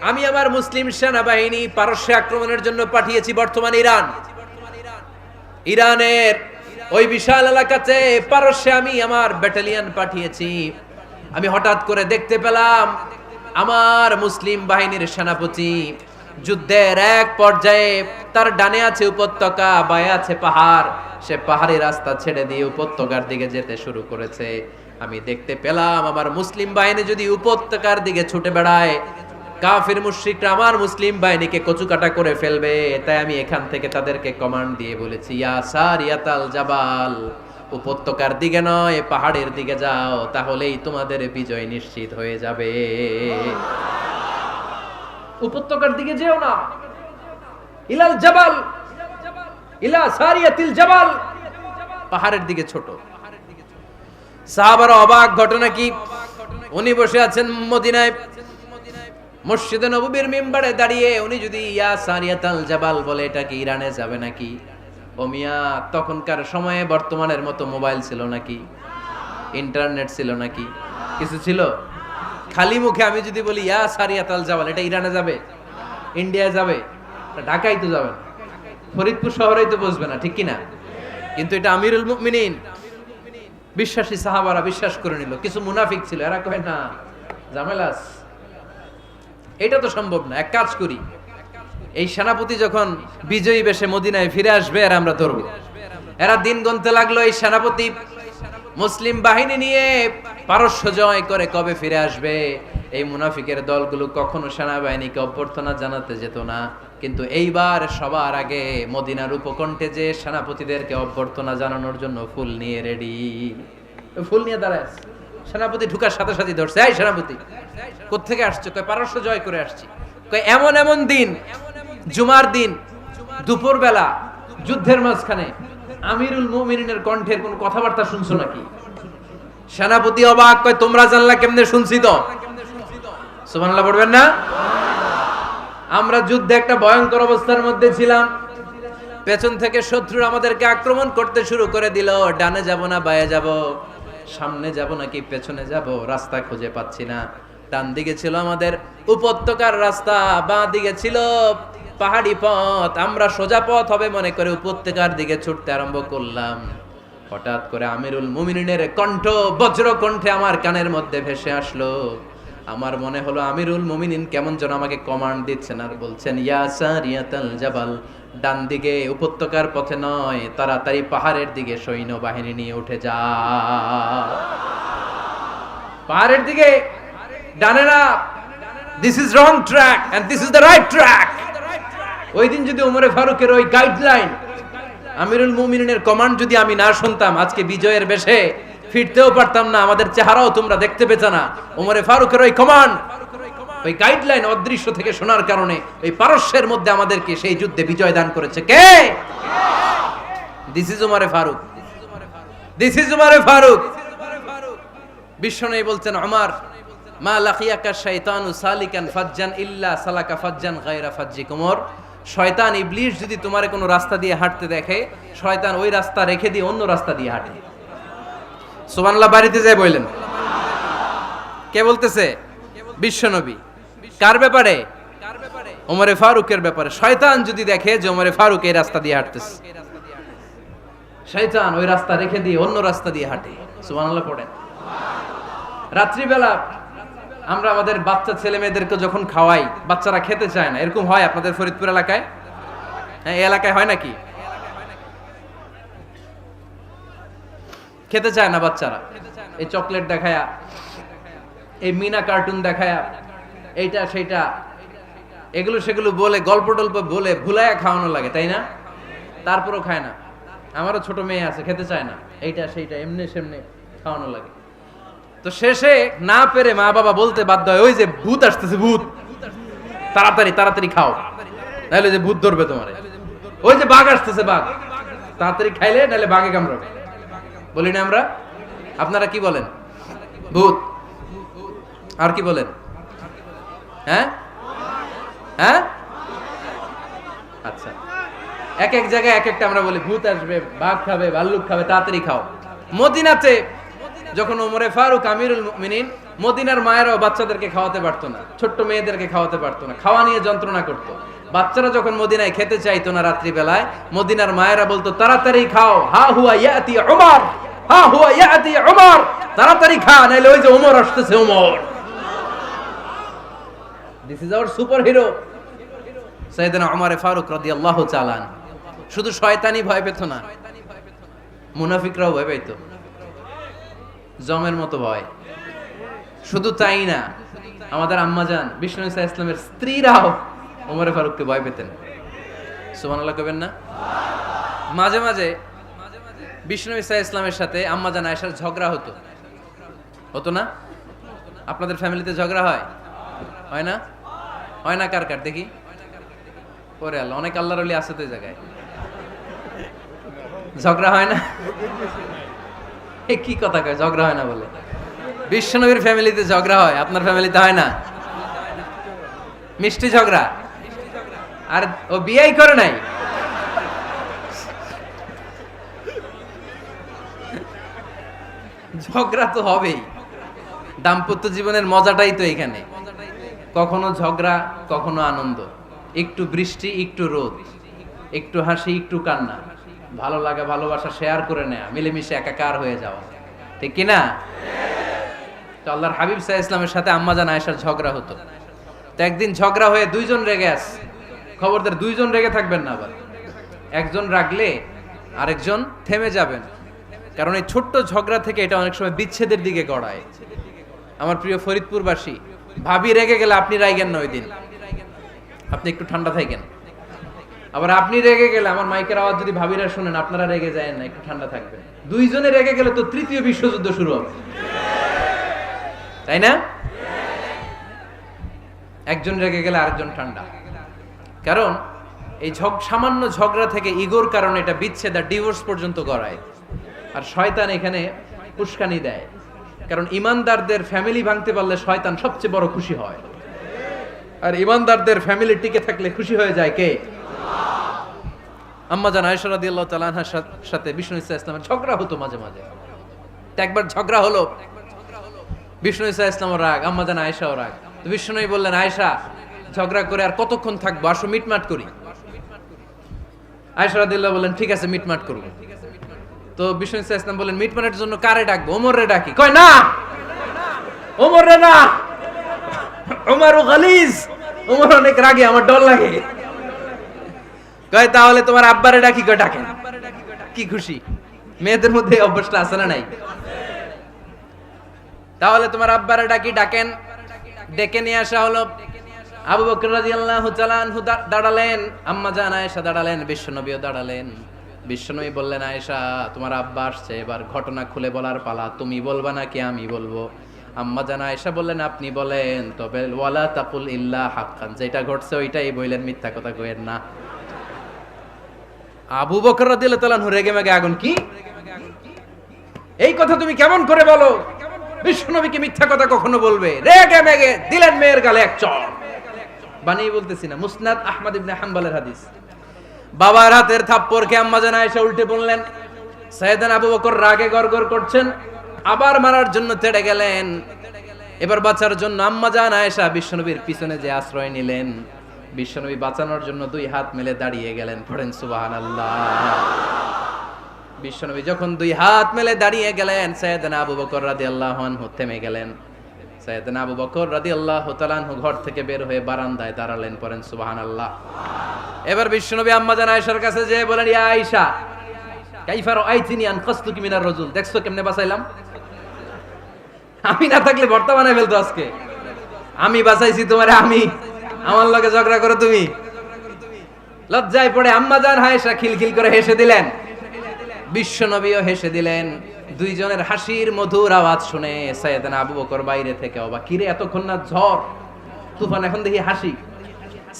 আমি আমার মুসলিম সেনাবাহিনী পারস্যে আক্রমণের জন্য পাঠিয়েছি, বর্তমান ইরানের ওই বিশাল এলাকাতে পারস্যে আমি আমার ব্যাটালিয়ন পাঠিয়েছি। আমি হঠাৎ করে দেখতে পেলাম আমার মুসলিম বাহিনীর সেনাপতি যুদ্ধের এক পর্যায়ে তার ডানে আছে উপত্যকা, বায়ে আছে পাহাড়, সে পাহাড়ি রাস্তা ছেড়ে দিয়ে উপত্যকার দিকে যেতে শুরু করেছে। আমি দেখতে পেলাম আমার মুসলিম বাহিনী যদি উপত্যকার দিকে ছুটে বেড়ায়, কাফির মুশরিকরা আমার মুসলিম বাহিনীকে কচুকাটা করে ফেলবে। তাই আমি এখান থেকে তাদেরকে কমান্ড দিয়ে বলেছি, ইয়া সারিয়াতাল জাবাল, উপত্যকার দিকে নয় পাহাড়ের দিকে যাও, তাহলেই তোমাদের বিজয় নিশ্চিত হয়ে যাবে। উপত্যকার দিকে যেও না, ইলাল জাবাল, ইলা সারিয়াতিল জাবাল, পাহাড়ের দিকে ছোট। সাহাবারা অবাক, ঘটনা কি? উনি বসে আছেন মদিনায় মসজিদে নববীর মিম্বারে দাঁড়িয়ে, উনি যদি ইয়া সারিয়াতাল জাবাল বলে, এটা কি ইরানে যাবে নাকি? ও মিয়া, তখনকার সময়ে বর্তমানের মতো মোবাইল ছিল নাকি? ইন্টারনেট ছিল নাকি? কিছু ছিল? খালি মুখে আমি যদি বলি ইয়া সারিয়াতাল জাবাল, এটা ইরানে যাবে, ইন্ডিয়া যাবে, ঢাকায় তো যাবে না, ফরিদপুর শহরেই তো বসবে না, ঠিক কিনা? কিন্তু এটা আমিরুল মুমিনিন, বিশ্বাসী সাহাবারা বিশ্বাস করে নিল। কিছু মুনাফিক ছিল, এরা কয় না ঝামেলাস, এটা তো সম্ভব না। এক কাজ করি, এই সেনাপতি যখন বিজয়ী বেশে মদিনায় ফিরে আসবে আর আমরা ধরবো। এরা দিন গুনতে লাগলো, এই সেনাপতি মুসলিম বাহিনী নিয়ে পারস্য জয় করে কবে ফিরে আসবে। এই মুনাফিকের দলগুলো কখনো সেনাবাহিনীকে অভ্যর্থনা জানাতে যেত না, কিন্তু এইবার সবার আগে মদিনার উপকণ্ঠে যে সেনাপতিদেরকে অভ্যর্থনা জানানোর জন্য ফুল নিয়ে রেডি, ফুল নিয়ে দাঁড়ায়। সেনাপতি ঢুকার সাথে সাথে ধরছে, এই সেনাপতি কোত্থেকে আসছো? কয় পারস্য জয় করে আসছি। কয় এমন এমন দিন, জুমার দিন দুপুর বেলা যুদ্ধের মাঝখানে আমিরুল মুমিনিনের কণ্ঠের কোন কথাবার্তা শুনছো নাকি? সেনাপতি অবাক, কয় তোমরা জানলা কেমনে? শুনছি তো। সুবহানাল্লাহ পড়বেন না? আমরা যুদ্ধে একটা ভয়ঙ্কর অবস্থার মধ্যে ছিলাম, পেছন থেকে শত্রু আমাদেরকে আক্রমণ করতে শুরু করে দিল। ডানে যাব না বায়ে যাব, সামনে যাব নাকি পেছনে যাব, রাস্তা খুঁজে পাচ্ছি না। ডান দিকে ছিল আমাদের উপত্যকার রাস্তা, বাঁ দিকে ছিল পাহাড়ি পথ। আমরা সোজা পথ হবে মনে করে উপত্যকার দিকে ছুটতে আরম্ভ করলাম। হঠাৎ করে আমিরুল মুমিনিনের কণ্ঠ বজ্র কণ্ঠে আমার কানের মধ্যে ভেসে আসলো। আমার মনে হলো আমিরুল মুমিনিন কেমন যেন আমাকে কমান্ড দিচ্ছেন আর বলছেন, ইয়া সারিয়াতাল জাবাল ডান দিকে উপত্যকার পথে নয়, তাড়াতাড়ি পাহাড়ের দিকে সৈন্যবাহিনী নিয়ে উঠে যা। পাহাড়ের দিকে, ডানে না। This is wrong track and this is the right track. ওই দিন যদি ওমরে ফারুকের ওই গাইডলাইন, আমিরুল মুমিনিনের কমান্ড যদি আমি না শুনতাম, আজকে বিজয়ের বেশে ফিরতেও পারতাম না, আমাদের চেহারাও তোমরা দেখতে পেতে না। ওমরে ফারুকের ওই কমান্ড, ওই গাইডলাইন অদৃশ্য থেকে শোনার কারণে ওই পারস্যের মধ্যে আমাদেরকে সেই যুদ্ধে বিজয় দান করেছে কে? দিস ইজ ওমরে ফারুক, দিস ইজ ওমরে ফারুক। বিশ্বনবী বলছেন, ওমর মা লাকিয়াকা শাইতানু সালিকান ফাজ্জান ইল্লা সালাকা ফাজ্জান গায়রা ফাজ্জিক। ওমর, শয়তান ইবলিস যদি তোমারে কোনো রাস্তা দিয়ে হাঁটতে দেখে, শয়তান ওই রাস্তা রেখে দিয়ে অন্য রাস্তা দিয়ে হাঁটে। সুবহানাল্লাহ বাড়িতে যায় বললেন। কে বলতেছে? বিশ্বনবী। কার ব্যাপারে? ওমরে ফারুকের ব্যাপারে। শয়তান যদি দেখে যে ওমরে ফারুক এই রাস্তা দিয়ে হাঁটতেছে, শয়তান ওই রাস্তা রেখে দিয়ে অন্য রাস্তা দিয়ে হাঁটে। সুবহানাল্লাহ পড়েন। রাত্রিবেলা আমরা আমাদের বাচ্চা ছেলে মেয়েদেরকে যখন খাওয়াই, বাচ্চারা খেতে চায় না, এরকম হয় আপনাদের ফরিদপুর এলাকায়? হ্যাঁ, এই এলাকায় হয় নাকি? খেতে চায় না বাচ্চারা, এই চকলেট দেখায়া, এই মিনা কার্টুন দেখায়া, এইটা সেইটা, এগুলো সেগুলো বলে, গল্প টল্প বলে ভুলায়া খাওয়ানো লাগে, তাই না? তারপরও খায় না। আমারও ছোট মেয়ে আছে, খেতে চায় না, এইটা সেইটা এমনি সেমনি খাওয়ানো লাগে। তো শেষে না পেরে মা বাবা বলতে বাধ্য হয়, ওই যে ভূত আসতেছে, ভূত, তাড়াতাড়ি তাড়াতাড়ি খাও, নাহলে যে ভূত ধরবে তোমারে। ওই যে বাঘ আসতেছে, বাঘ, তাড়াতাড়ি খাইলে নাহলে বাঘে কামড়াবে। বলি না আমরা? আপনারা কি বলেন? ভূত। আর কি বলেন? হ্যাঁ হ্যাঁ, আচ্ছা, এক এক জায়গায় এক একটা আমরা বলি, ভূত আসবে, বাঘ খাবে, ভাল্লুক খাবে, তাড়াতাড়ি খাও। মদিনাতে যখন ওমরে ফারুক আমিরুল মুমিনিন, মদিনার মায়েরাও বাচ্চাদেরকে খাওয়াতে পারতো না, ছোট্ট মেয়েদেরকে খাওয়াতে পারতো না, খাওয়া নিয়ে যন্ত্রণা করতো। বাচ্চারা যখন মদিনায় খেতে চাইতো না রাত্রি বেলায়, মদিনার মায়েরা বলতো, তাড়াতাড়ি খাও, হা হুয়া ইয়াতি উমর, হা হুয়া ইয়াতি উমর, তাড়াতাড়ি খা, নাইলে ওই যে ওমর আসতেছে, Omar. This is our super hero সাইয়েদনা ওমর ফারুক রাদিয়াল্লাহু তাআলা। শুধু শয়তানি ভয় পেত না, মুনাফিকরাও ভয় পাইতো, জমের মতো ভয়। শুধু তাই না, আমাদের আম্মাজান বিষ্ণু ইসা ইসলামের স্ত্রীরাও ওমরে ফারুককে ভয় পেতেন। সুবহানাল্লাহ কইবেন না? মাঝে মাঝে বিষ্ণু ইসা ইসলামের সাথে আম্মাজান আয়েশার ঝগড়া হতো, হতো না? আপনাদের ফ্যামিলিতে ঝগড়া হয়? হয় না? হয় না? কার কার দেখি? ওরে আল্লাহ, অনেক আল্লাহর ওলি আছে তো এই জায়গায়। ঝগড়া হয় না? কি কথা কয়, ঝগড়া হয় না বলে? বিশ্বনবীর ফ্যামিলিতে ঝগড়া হয়, আপনার ফ্যামিলিতে হয় না? মিষ্টি ঝগড়া। আর ও বিয়েই করে নাই। ঝগড়া তো হবেই, দাম্পত্য জীবনের মজাটাই তো এখানে। কখনো ঝগড়া, কখনো আনন্দ, একটু বৃষ্টি, একটু রোদ, একটু হাসি, একটু কান্না, ভালো লাগা, ভালোবাসা শেয়ার করে নেয়া, মিলেমিশে একাকার হয়ে যাওয়া, ঠিক কিনা? তো আল্লাহর হাবিব সাল্লাল্লাহু আলাইহি ইসলামের সাথে আম্মাজান আয়েশার ঝগড়া হতো। তো একদিন ঝগড়া হয়ে দুইজন রেগে আছে। খবরদার, দুইজন রেগে থাকবেন না আবার। একজন রাগলে আরেকজন থেমে যাবেন, কারণ এই ছোট্ট ঝগড়া থেকে এটা অনেক সময় বিচ্ছেদের দিকে গড়ায়। আমার প্রিয় ফরিদপুরবাসী, ভাবি রেগে গেলে আপনি রাইগেন না, ওই দিন আপনি একটু ঠান্ডা থাকেন। আবার আপনি রেগে গেলে, আমার মাইকের আওয়াজ যদি ভাবিরা শুনেন, আপনারা রেগে যায় না, একটু ঠান্ডা থাকবেন। দুইজনে রেগে গেলে তো তৃতীয় বিশ্বযুদ্ধ শুরু হবে, তাই না? একজন রেগে গেলে আরেকজন ঠান্ডা। কারণ এই সামান্য ঝগড়া থেকে ইগোর কারণে এটা বিচ্ছেদ আর ডিভোর্স পর্যন্ত গড়ায়। আর শয়তান এখানে উস্কানি দেয়, কারণ ইমানদারদের ফ্যামিলি ভাঙতে পারলে শয়তান সবচেয়ে বড় খুশি হয়। আর ইমানদারদের ফ্যামিলি টিকে থাকলে খুশি হয়ে যায় কে? আম্মাজান আয়েশা রাদিয়াল্লাহু তাআলা আনহার সাথে বিষ্ণু ইসা ইসলামের ঝগড়া হতো মাঝে মাঝে। একবার ঝগড়া হলো, বিষ্ণু ইসা ইসলামের রাগ, আম্মাজান আয়েশাও রাগ। তো বিষ্ণুই বললেন, আয়েশা, ঝগড়া করে আর কতক্ষণ থাকবো, আসো মিটমাট করি। আয়েশা রাদিয়াল্লাহু বললেন, ঠিক আছে, মিটমাট করব। তো বিষ্ণু ইসা ইসলাম বললেন, মিটমাটের জন্য কারে ডাকবো? ওমরে ডাকি। কয় না, ওমরে না, ওমর গালিজ, ওমর অনেক রাগে, আমার ডর লাগে। কয় তাহলে তোমার আব্বারে ডাকি, কয় ডাকেন। কি খুশি, মেয়েদের মধ্যে এই অভ্যাসটা আছে না নাই? তাহলে তোমার আব্বারে ডাকি, ডাকেন। ডেকে নিয়ে আসা হলো। আবু বকর রাদিয়াল্লাহু তাআলা আনহু দাঁড়ালেন, আম্মা জান আয়েশা দাঁড়ালেন, বিশ্বনবীও দাঁড়ালেন। বিশ্বনবী বললেন, আয়েশা তোমার আব্বা আসছে, এবার ঘটনা খুলে বলার পালা, তুমি বলবা নাকি আমি বলবো? আম্মা জান আয়েশা বললেন, আপনি বলেন, তবে ওয়ালা তাকুল ইল্লা হাক্কান, যেটা ঘটছে ওইটাই বললেন, মিথ্যা কথা কইেন না। আবু বকর রাদিয়াল্লাহু তাআলা আনহু রেগে মেগে আগুন, কি এই কথা তুমি কেমন করে বলো? বিশ্বনবী কি মিথ্যা কথা কখনো বলবে? রেগে মেগে দিলেন মেয়ের গালে এক চড়। বানিয়ে বলতেছি না, মুসনাদ আহমদ ইবনে হাম্বলের হাদিস। বাবার হাতের থাপ্পড়কে আম্মা জান আয়েশা উল্টে বললেন। সাইয়েদনা আবু বকর রাগে গড়গড় করছেন, আবার মারার জন্য তেড়ে গেলেন। এবার বাঁচার জন্য আম্মা জান আয়েশা বিশ্বনবীর পিছনে যে আশ্রয় নিলেন, বিশ্বনবী বাঁচানোর জন্য দুই হাত মেলে দাঁড়িয়ে গেলেন। পড়েন সুবহানাল্লাহ। বিশ্বনবী যখন দুই হাত মেলে দাঁড়িয়ে গেলেন, সাইয়েদনা আবু বকর রাদিয়াল্লাহু আনহু থেমে গেলেন। সাইয়েদনা আবু বকর রাদিয়াল্লাহু তাআলা আনহু ঘর থেকে বের হয়ে বারান্দায় দাঁড়ালেন। পড়েন সুবহানাল্লাহ। এবার বিশ্বনবী আম্মা জান আয়েশার কাছে যেয়ে বলেন, ইয়া আয়েশা কাইফা রাআইতিনি আনকাসতুকি মিনার রাজুল, দেখছো কেমনে বাঁচাইলাম? আমি না থাকলে ভর্তা বানাই ফেলতো আজকে। আমি বাঁচাইছি তোমারে, আমি, আমার লগে ঝগড়া করো তুমি। লজ্জায় পড়ে আম্মা জান আয়েশা খিলখিল করে হেসে দিলেন, বিশ্বনবীও হেসে দিলেন। দুইজনের হাসির মধুর আওয়াজ শুনে সাইয়েদনা আবু বকর বাইরে থেকে অবাক, কিরে এতক্ষণ না ঝড় তুফান, এখন দেখি হাসি।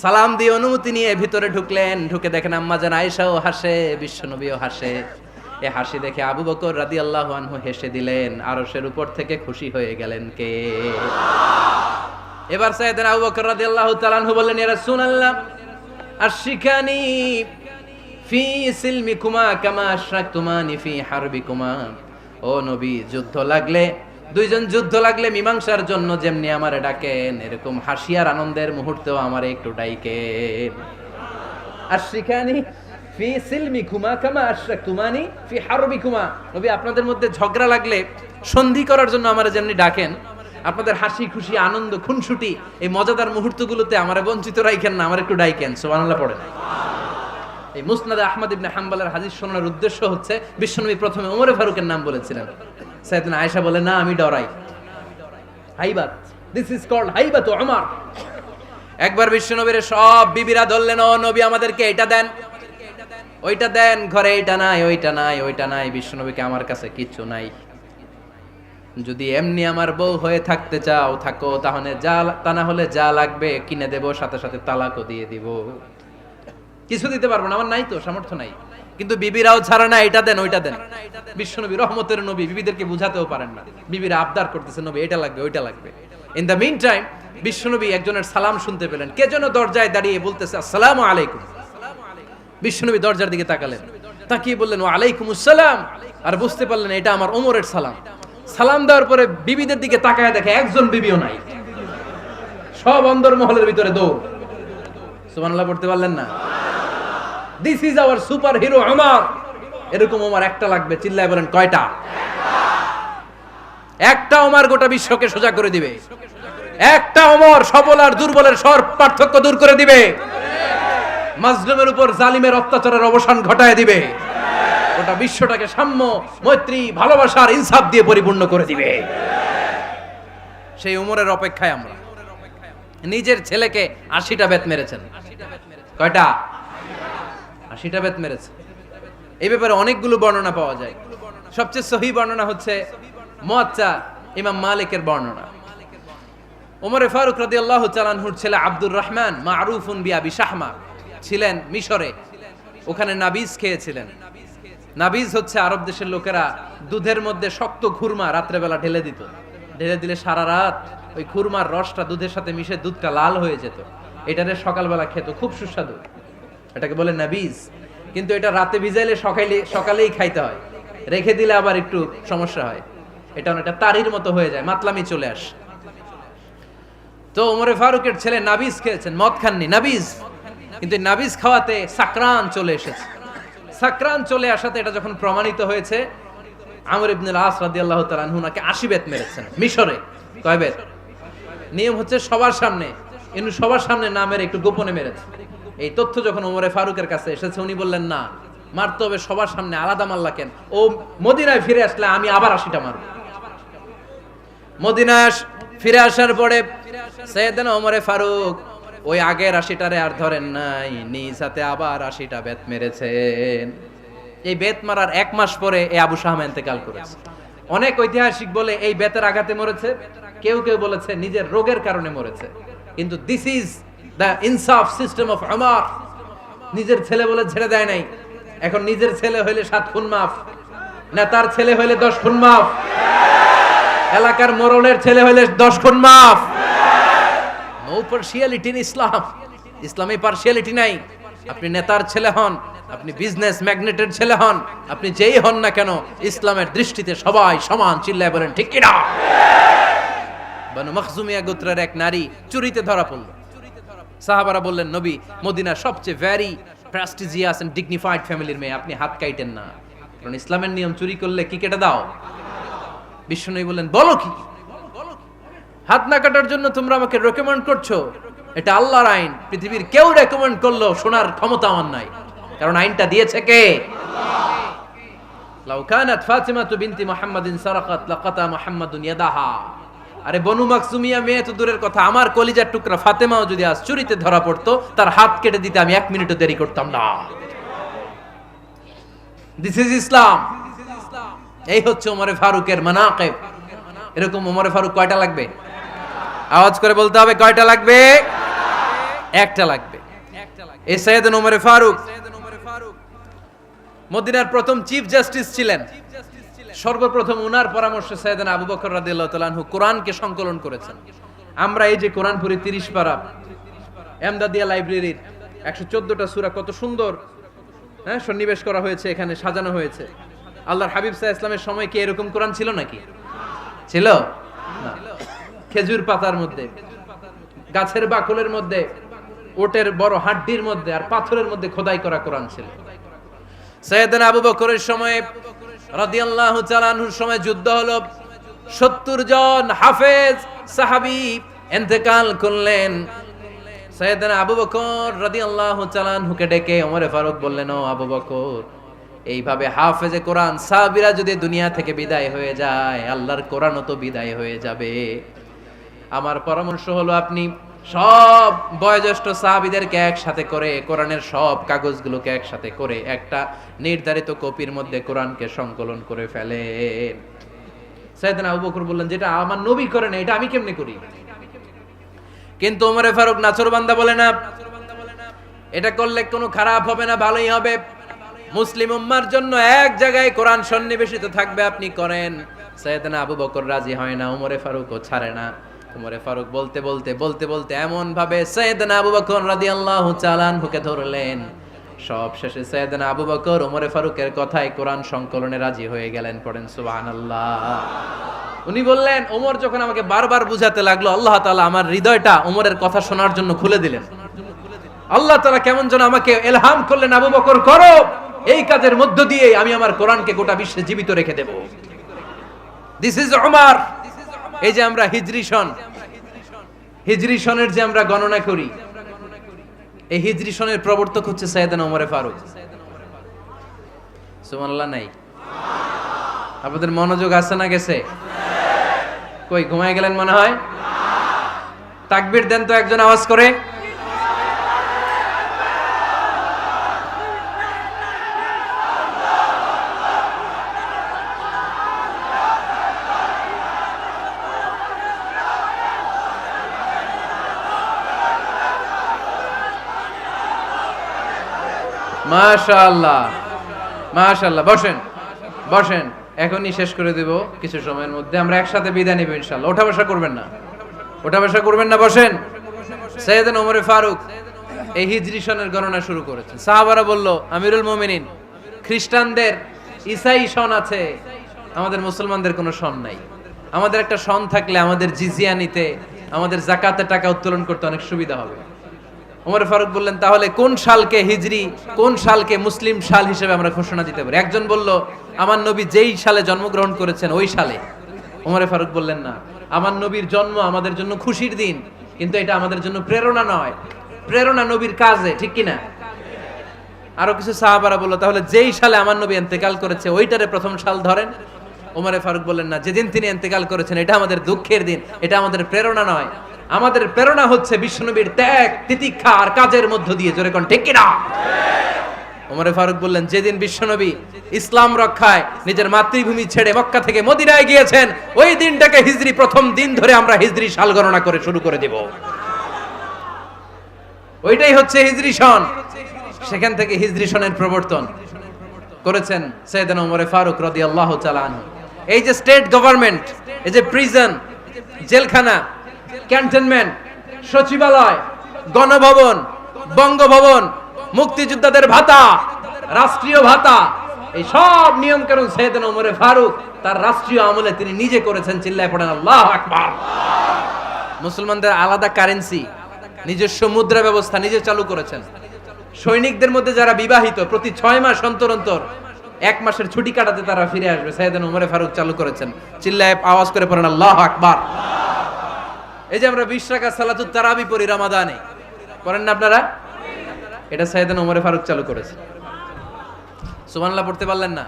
সালাম দিয়ে অনুমতি নিয়ে ভিতরে ঢুকলেন। ঢুকে দেখেন আম্মা জান আয়েশাও হাসে, বিশ্বনবীও হাসে। এ হাসি দেখে আবু বকর রাদিয়াল্লাহু আনহু হেসে দিলেন। আরশের উপর থেকে খুশি হয়ে গেলেন কে? এবার সাইয়েদনা আবু বকর রাদিয়াল্লাহু তাআলা আনহু বললেন, ইয়া রাসূলুল্লাহ আশরিকানি ফি সিলমিকুমা কামা আশরাকতুমানি ফি হারবিকুমা। ও নবী, যুদ্ধ লাগলে, দুইজন যুদ্ধ লাগলে মীমাংসার জন্য যেমনি আমারে ডাকেন, এরকম হাসি আর আনন্দের মুহূর্তেও আমারে একটু ডাকেন। আশরিকানি ফি সিলমিকুমা কামা আশরাকতুমানি ফি হারবিকুমা। নবী, আপনাদের মধ্যে ঝগড়া লাগলে সন্ধি করার জন্য আমারে যেমনি ডাকেন, আপনাদের হাসি খুশি আনন্দ খুনসুটি এই মজাদার মুহূর্তগুলোতে আমারে বঞ্চিত রাখেন না, আমার একটু ডাকেন। সুবহানাল্লাহ পড়েন। এই মুসনাদ আহমদ ইবনে হাম্বলের হাদিস শোনার উদ্দেশ্য হচ্ছে, বিশ্বনবী প্রথমে ওমর ফারুকের নাম বলেছিলেন। সাইয়েদনা আয়েশা বলে, না আমি ডরাই। হাইবাত, দিস ইজ কল্ড হাইবাত ওমর। একবার বিশ্বনবীর সব বিবিরা ধরলেন, ও নবী আমাদেরকে এটা দেন, ওইটা দেন, ঘরে এটা নাই, ওইটা নাই, ওইটা নাই। বিশ্বনবীকে, আমার কাছে কিচ্ছু নাই, যদি এমনি আমার বউ হয়ে থাকতে চাও থাকো, তাহলে যা, তা না হলে যা লাগবে কিনে দেব, সাথে সাথে তালাকও দিয়ে দিব। কিছু দিতে পারবো না, আমার নাই তো, সামর্থ্য নাই। কিন্তু বিবিরাও ছাড়ে না, এটা দেন ওইটা দেন। বিশ্বনবী রহমতের নবী, বিবিদেরকে বুঝাতেও পারেন না, বিবিরা আবদার করতেছে, নবী এটা লাগবে ওইটা লাগবে। ইন দ্য মিন টাইম বিশ্বনবী একজনের সালাম শুনতে পেলেন, কে যেন দরজায় দাঁড়িয়ে বলতেছে আসসালামু আলাইকুম। বিশ্বনবী দরজার দিকে তাকালেন, তাকিয়ে বললেন ওয়া আলাইকুমুস সালাম, আর বুঝতে পারলেন এটা আমার ওমরের সালাম। সালাম দেওয়ার পরে বিবিদের দিকে তাকায় দেখে একজন বিবিও নাই, সব অন্দরমহলের ভিতরে দৌড়। সুবহানাল্লাহ পড়তে পারলেন না? This is our super hero Omar. এরকম ওমর একটা লাগবে, চিল্লায় বলেন কয়টা? একটা ওমর গোটা বিশ্বকে সোজা করে দিবে। একটা ওমর সবল আর দুর্বলের সব পার্থক্য দূর করে দিবে। মাজলুমের উপর জালিমের অত্যাচারের অবসান ঘটায় দিবে। গোটা বিশ্বটাকে সাম্য, মৈত্রী, ভালোবাসার ইনসাফ দিয়ে পরিপূর্ণ করে দিবে। সেই ওমরের অপেক্ষায় আমরা। নিজের ছেলেকে 80টা বেত মেরেছেন। কয়টা? 80টা বেত মেরেছে। এই ব্যাপারে অনেকগুলো বর্ণনা পাওয়া যায়। সবচেয়ে সহিহ বর্ণনা হচ্ছে মুয়াত্তা ইমাম মালিকের বর্ণনা। ওমর ফারুক রাদিয়াল্লাহু তাআলা আনহুর ছেলে আব্দুর রহমান মারুফুন বিআবি শাহমা ছিলেন মিশরে। ওখানে নাবিজ খেয়েছিলেন। নাবিজ হচ্ছে আরব দেশের লোকেরা দুধের মধ্যে শক্ত খুরমা রাত্রেবেলা ঢেলে দিত। ঢেলে দিলে সারা রাত ওই খুরমার রসটা দুধের সাথে মিশে দুধটা লাল হয়ে যেত। এটারে সকালবেলা খেত, খুব সুস্বাদু, এটাকে বলে নাবিজ। কিন্তু এটা রাতে ভিজাইলে সকালেই খাইতে হয়, রেখে দিলে আবার একটু সমস্যা হয়। এটা অনেকটা তারির মতো হয়ে যায়, মাতলামি চলে আসে। তো ওমরে ফারুকের ছেলে নাবিজ খেয়েছেন, মদ খাননি, নাবিজ। কিন্তু নাবিজ খাওয়াতে সাকরান চলে এসেছে। সাকরান চলে আসাতে এটা যখন প্রমাণিত হয়েছে, আমর ইবনে আস রাদিয়াল্লাহু তাআলা আনহু নাকি 80 বেত মেরেছেন মিশরে। কয় বেত? নিয়ম হচ্ছে সবার সামনে, কিন্তু সবার সামনে না মেরে একটু গোপনে মেরেছে। এই তথ্য যখন ওমরে ফারুকের কাছে এসেছে, উনি বললেন না, মারতে হবে সবার সামনে, আলাদা মাল্লা কেন? ও মদিনায় ফিরে আসলে আমি আবার 80টা মারব। মদিনায় ফিরে আসার পরে সাইয়েদনা ওমরে ফারুক ওই আগের 80টারে আর ধরেন নাই, নিজ হাতে আবার 80টা বেত মেরেছেন। এই বেত মারার 1 মাস পরে এই আবু শাহমা ইন্তেকাল করেছে। অনেক ঐতিহাসিক বলে এই বেতের আঘাতে মরেছে, কেউ কেউ বলেছে নিজের রোগের কারণে মরেছে। কিন্তু দিস ইজ দ্য ইনসাফ সিস্টেম অফ উমর। নিজের ছেলে বলে ছেড়ে দেয় নাই। এখন নিজের ছেলে হইলে 7 খুন মাফ, নেতার ছেলে হইলে 10 খুন মাফ, এলাকার মোড়লের ছেলে হইলে 10 খুন মাফ। নো পার্সিয়ালিটি ইন ইসলাম। ইসলামে পার্সিয়ালিটি নাই। আপনি নেতার ছেলে হন, আপনি বিজনেস ম্যাগনেটের ছেলে হন, আপনি যেই হন না কেন, ইসলামের দৃষ্টিতে সবাই সমান। চিল্লায় বলেন ঠিক কিনা? বানু মখজুমিয়া গোত্রের এক নারী চুরিতে ধরা পড়ল। সাহাবারা বললেন, নবী, মদিনার সবচেয়ে ভেরি প্রেস্টিজিয়াস এন্ড ডিগনিফাইড ফ্যামিলির মেয়ে, আপনি হাত কাটেন না, কারণ ইসলামের নিয়ম চুরি করলে কি কেটে দাও। বিশ্বনবী বললেন, বলো কি? হাত না কাটার জন্য তোমরা আমাকে রেকমেন্ড করছো? এটা আল্লাহর আইন। পৃথিবীর কেউ রেকমেন্ড করলো শোনার ক্ষমতা আমার নাই, কারণ আইনটা দিয়েছে কে? লাউ কানাত ফাতিমাতু বিনতি মুহাম্মাদিন সারাকাত লাকাতা মুহাম্মাদুন ইয়াদাহা। আরে বনু মাকসুমিয়া মেয়ে তো দূরের কথা, আমার কলিজার টুকরা ফাতেমাও যদি আজ চুরিতে ধরা পড়তো, তার হাত কেটে দিতে আমি 1 মিনিটও দেরি করতাম না। দিস ইজ ইসলাম। এই হচ্ছে ওমরে ফারুকের মানাকিব। এরকম ওমরে ফারুক কয়টা লাগবে? আওয়াজ করে বলতে হবে, কয়টা লাগবে? একটা লাগবে। এই সাইয়েদনা ওমরে ফারুক মদিনার প্রথম চিফ জাস্টিস ছিলেন। সর্বপ্রথম উনার পরামর্শে সাইয়েদনা আবু বকর রাদিয়াল্লাহু তাআলা আনহু কোরআনকে সংকলন করেছেন। আমরা এই যে কোরআন পড়ি 30 পারা, এমদাদিয়া লাইব্রেরির 114টা সূরা, কত সুন্দর সন্নিবেশ করা হয়েছে, এখানে সাজানো হয়েছে। আল্লাহর হাবিব সাল্লাল্লাহু আলাইহি ওয়াসাল্লামের সময় কি এরকম কোরআন ছিল নাকি? ছিল না। খেজুর পাতার মধ্যে, গাছের বাকলের মধ্যে, ওটের বড় হাড্ডির মধ্যে আর পাথরের মধ্যে খোদাই করা কোরআন ছিল। সাইয়েদনা আবু বকরের সময় রাদিয়াল্লাহু তাআলা আনহুর সময় যুদ্ধ হলো, 70 জন হাফেজ সাহাবী ইন্তেকাল করলেন। সাইয়েদনা আবু বকর রাদিয়াল্লাহু তাআলা আনহুকে ডেকে ওমরে ফারুক বললেন, ও আবু বকর, এইভাবে হাফেজে কোরআন সাহাবীরা যদি দুনিয়া থেকে বিদায় হয়ে যায়, আল্লাহর কোরআনও তো বিদায় হয়ে যাবে। আমার পরামর্শ হলো আপনি সব বয়োজ্যেষ্ঠ সাহাবীদেরকে একসাথে করে কোরআনের সব কাগজগুলোকে একসাথে করে একটা নির্ধারিত কপির মধ্যে কোরআনকে সংকলন করে ফেলেন। সাইয়েদনা আবু বকর বললেন, যেটা আমার নবী করে না, এটা আমি কেমনে করি? কিন্তু ওমরে ফারুক নাছোড়বান্দা বলে না, এটা করলে কোনো খারাপ হবে না, ভালোই হবে। মুসলিম উম্মার জন্য এক জায়গায় কোরআন সন্নিবেশিত থাকবে, আপনি করেন। সাইয়েদনা আবু বকর রাজি হয় না, ওমরে ফারুকও ছাড়ে না। ওমরে ফারুক বলতে বলতে বলতে বলতে এমন ভাবে সাইয়েদনা আবু বকর রাদিয়াল্লাহু তাআলা আনহুকে ধরলেন, সব শেষে সাইয়েদনা আবু বকর ওমরে ফারুকের কথায় কোরআন সংকলনে রাজি হয়ে গেলেন। পড়েন সুবহানাল্লাহ। উনি বললেন, ওমর যখন আমাকে বারবার বুঝাতে লাগলো, আল্লাহ তাআলা আমার হৃদয়টা ওমরের কথা শোনার জন্য খুলে দিলেন। আল্লাহ তাআলা কেমন যেন আমাকে ইলহাম করলেন, আবু বকর করো, এই কাজের মধ্য দিয়ে আমি আমার কোরআনকে গোটা বিশ্বে জীবিত রেখে দেব। This is Umar. এই যে আমরা হিজরি সনের যে আমরা গণনা করি, এই হিজরি সনের প্রবর্তক হচ্ছে সাইয়েদনা ওমরে ফারুক। সুবহানাল্লাহ নাই? আপনাদের মনোযোগ আছে না গেছে? কই ঘুমায় গেলেন মনে হয়? তাকবীর দেন তো একজন আওয়াজ করে। মাশাআল্লাহ, মাশাআল্লাহ। বসেন বসেন, এখনই শেষ করে দেব কিছু সময়ের মধ্যে। আমরা একসাথে বিদায় নিব ইনশাআল্লাহ। ওঠা বসা করবেন না, ওঠা বসা করবেন না, বসেন। সাইয়েদনা ওমরে ফারুক এই হিজরি সনের গণনা শুরু করেছেন। সাহাবারা বলল, আমিরুল মুমিনিন, খ্রিস্টানদের ঈসাই সন আছে, আমাদের মুসলমানদের কোনো সন নাই। আমাদের একটা সন থাকলে আমাদের জিজিয়া নিতে, আমাদের যাকাতের টাকা উত্তোলন করতে অনেক সুবিধা হবে। ওমর ফারুক বললেন, তাহলে কোন সালকে হিজরি, কোন সালকে মুসলিম সাল হিসেবে আমরা ঘোষণা দিতে পারি? একজন বলল, আমার নবী যেই সালে জন্মগ্রহণ করেছেন ওই সালে। ওমর ফারুক বললেন, না, আমার নবীর জন্ম আমাদের জন্য খুশির দিন, কিন্তু এটা আমাদের জন্য প্রেরণা নয়। প্রেরণা নবীর কাজে, ঠিক কিনা? আরো কিছু সাহাবারা বলল, তাহলে যেই সালে আমার নবী ইন্তেকাল করেছে ওইটারে প্রথম সাল ধরেন। ওমরে ফারুক বললেন, না, যেদিন তিনি ইন্তেকাল করেছেন এটা আমাদের দুঃখের দিন, এটা আমাদের প্রেরণা নয়। আমাদের প্রেরণা হচ্ছে বিশ্বনবীর ত্যাগ, তিতিক্ষা আর কাজের মধ্য দিয়ে। জোরে কোন ঠিক কিনা? ওমরে ফারুক বললেন, যেদিন বিশ্বনবী ইসলাম রক্ষায় নিজের মাতৃভূমি ছেড়ে মক্কা থেকে মদিনায় গিয়েছেন, ওই দিনটাকে হিজরি প্রথম দিন ধরে আমরা হিজরি সাল গণনা করে শুরু করে দেব। ওইটাই হচ্ছে হিজরি সন। সেখান থেকে হিজরি সনের প্রবর্তন করেছেন সাইয়েদনা ওমরে ফারুক রাদিয়াল্লাহু তাআলা আনহু। এই যে স্টেট গভর্নমেন্ট, এই যে প্রিজন, জেলখানা, ক্যান্টনমেন্ট, সচিবালয়, গণভবন, বঙ্গভবন, মুক্তিযোদ্ধাদের ভাতা, রাষ্ট্রীয় ভাতা, এই সব নিয়ম কানুন সাইয়েদনা ওমরে ফারুক তার রাষ্ট্রীয় আমলে তিনি নিজে করেছেন। চিল্লায় পড়েন আল্লাহু আকবার। মুসলমানদের আলাদা কারেন্সি, নিজস্ব মুদ্রা ব্যবস্থা নিজে চালু করেছেন। সৈনিকদের মধ্যে যারা বিবাহিত, প্রতি 6 মাস অন্তর অন্তর 1 মাসের ছুটি কাটাতে তারা ফিরে আসবে, সাইয়েদনা ওমরে ফারুক চালু করেছেন। চিল্লায় আওয়াজ করে পড়েন আল্লাহু আকবার। এই যে আমরা 20 রাকাত সালাতুত তারাবি পড়ি রমাদানে, পড়েন না আপনারা? এটা সাইয়েদনা ওমরে ফারুক চালু করেছেন। সুবহানাল্লাহ পড়তে পারলেন না?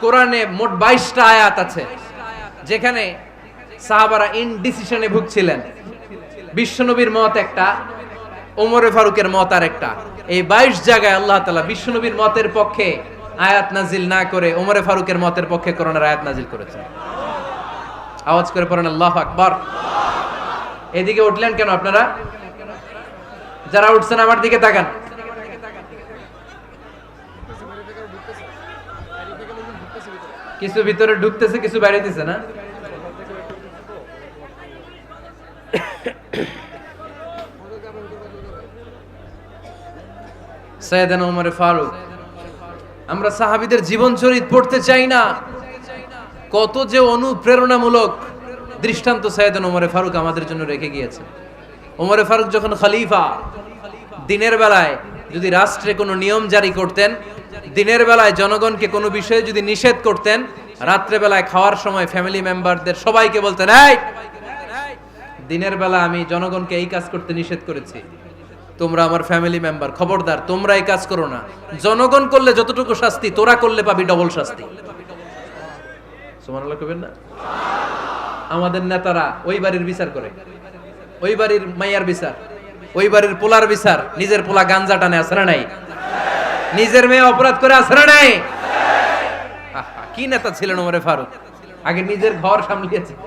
কোরআনে মোট 22টা আয়াত আছে যেখানে সাহাবারা ইনডিসিশনে ভুগছিলেন। বিশ্বনবীর মত একটা, ওমরে ফারুকের মত আর একটা। এই 22 জায়গায় আল্লাহ তাআলা বিশ্বনবীর মতের পক্ষে আয়াত নাজিল না করে ওমরে ফারুকের মতের পক্ষে কোরআনের আয়াত নাজিল করেছেন। আওয়াজ করে পড়েন আল্লাহু আকবার। এদিকে উঠলেন কেন আপনারা? যারা উঠছেন আমার দিকে তাকান। কিছু ভিতরে ঢুকতেছে, কিছু বাইরে দিছে না? সাইয়েদনা ওমরে ফারুক, আমরা সাহাবীদের জীবন চরিত পড়তে চাই না, কত যে অনুপ্রেরণামূলক দৃষ্টান্ত সাইয়েদনা ওমরে ফারুক আমাদের জন্য রেখে গিয়েছে। ওমরে ফারুক যখন খলিফা, দিনের বেলায় যদি রাষ্ট্রে কোনো নিয়ম জারি করতেন, দিনের বেলায় জনগণকে কোনো বিষয়ে যদি নিষেধ করতেন, রাত্রে বেলায় খাওয়ার সময় ফ্যামিলি মেম্বারদের সবাইকে বলতেন, এই দিনের বেলা আমি জনগণকে এই কাজ করতে নিষেধ করেছি, তোমরা আমার ফ্যামিলি মেম্বার, খবরদার তোমরা এই কাজ করো না। জনগণ করলে যতটুকু শাস্তি, তোরা করলে পাবি ডবল শাস্তি। সুবহানাল্লাহ কইবেন না? আমাদের নেতারা ওই বাড়ির বিচার করে, ওই বাড়ির মাইয়ার বিচার, ওই বাড়ির পোলার বিচার, নিজের পোলা গাঞ্জা টানে আছে না নাই? নিজের মেয়ে অপরাধ করে আছে না নাই? কি নেতা ছিলেন ওমরে ফারুক! আগে নিজের ঘর সামলিয়েছেন,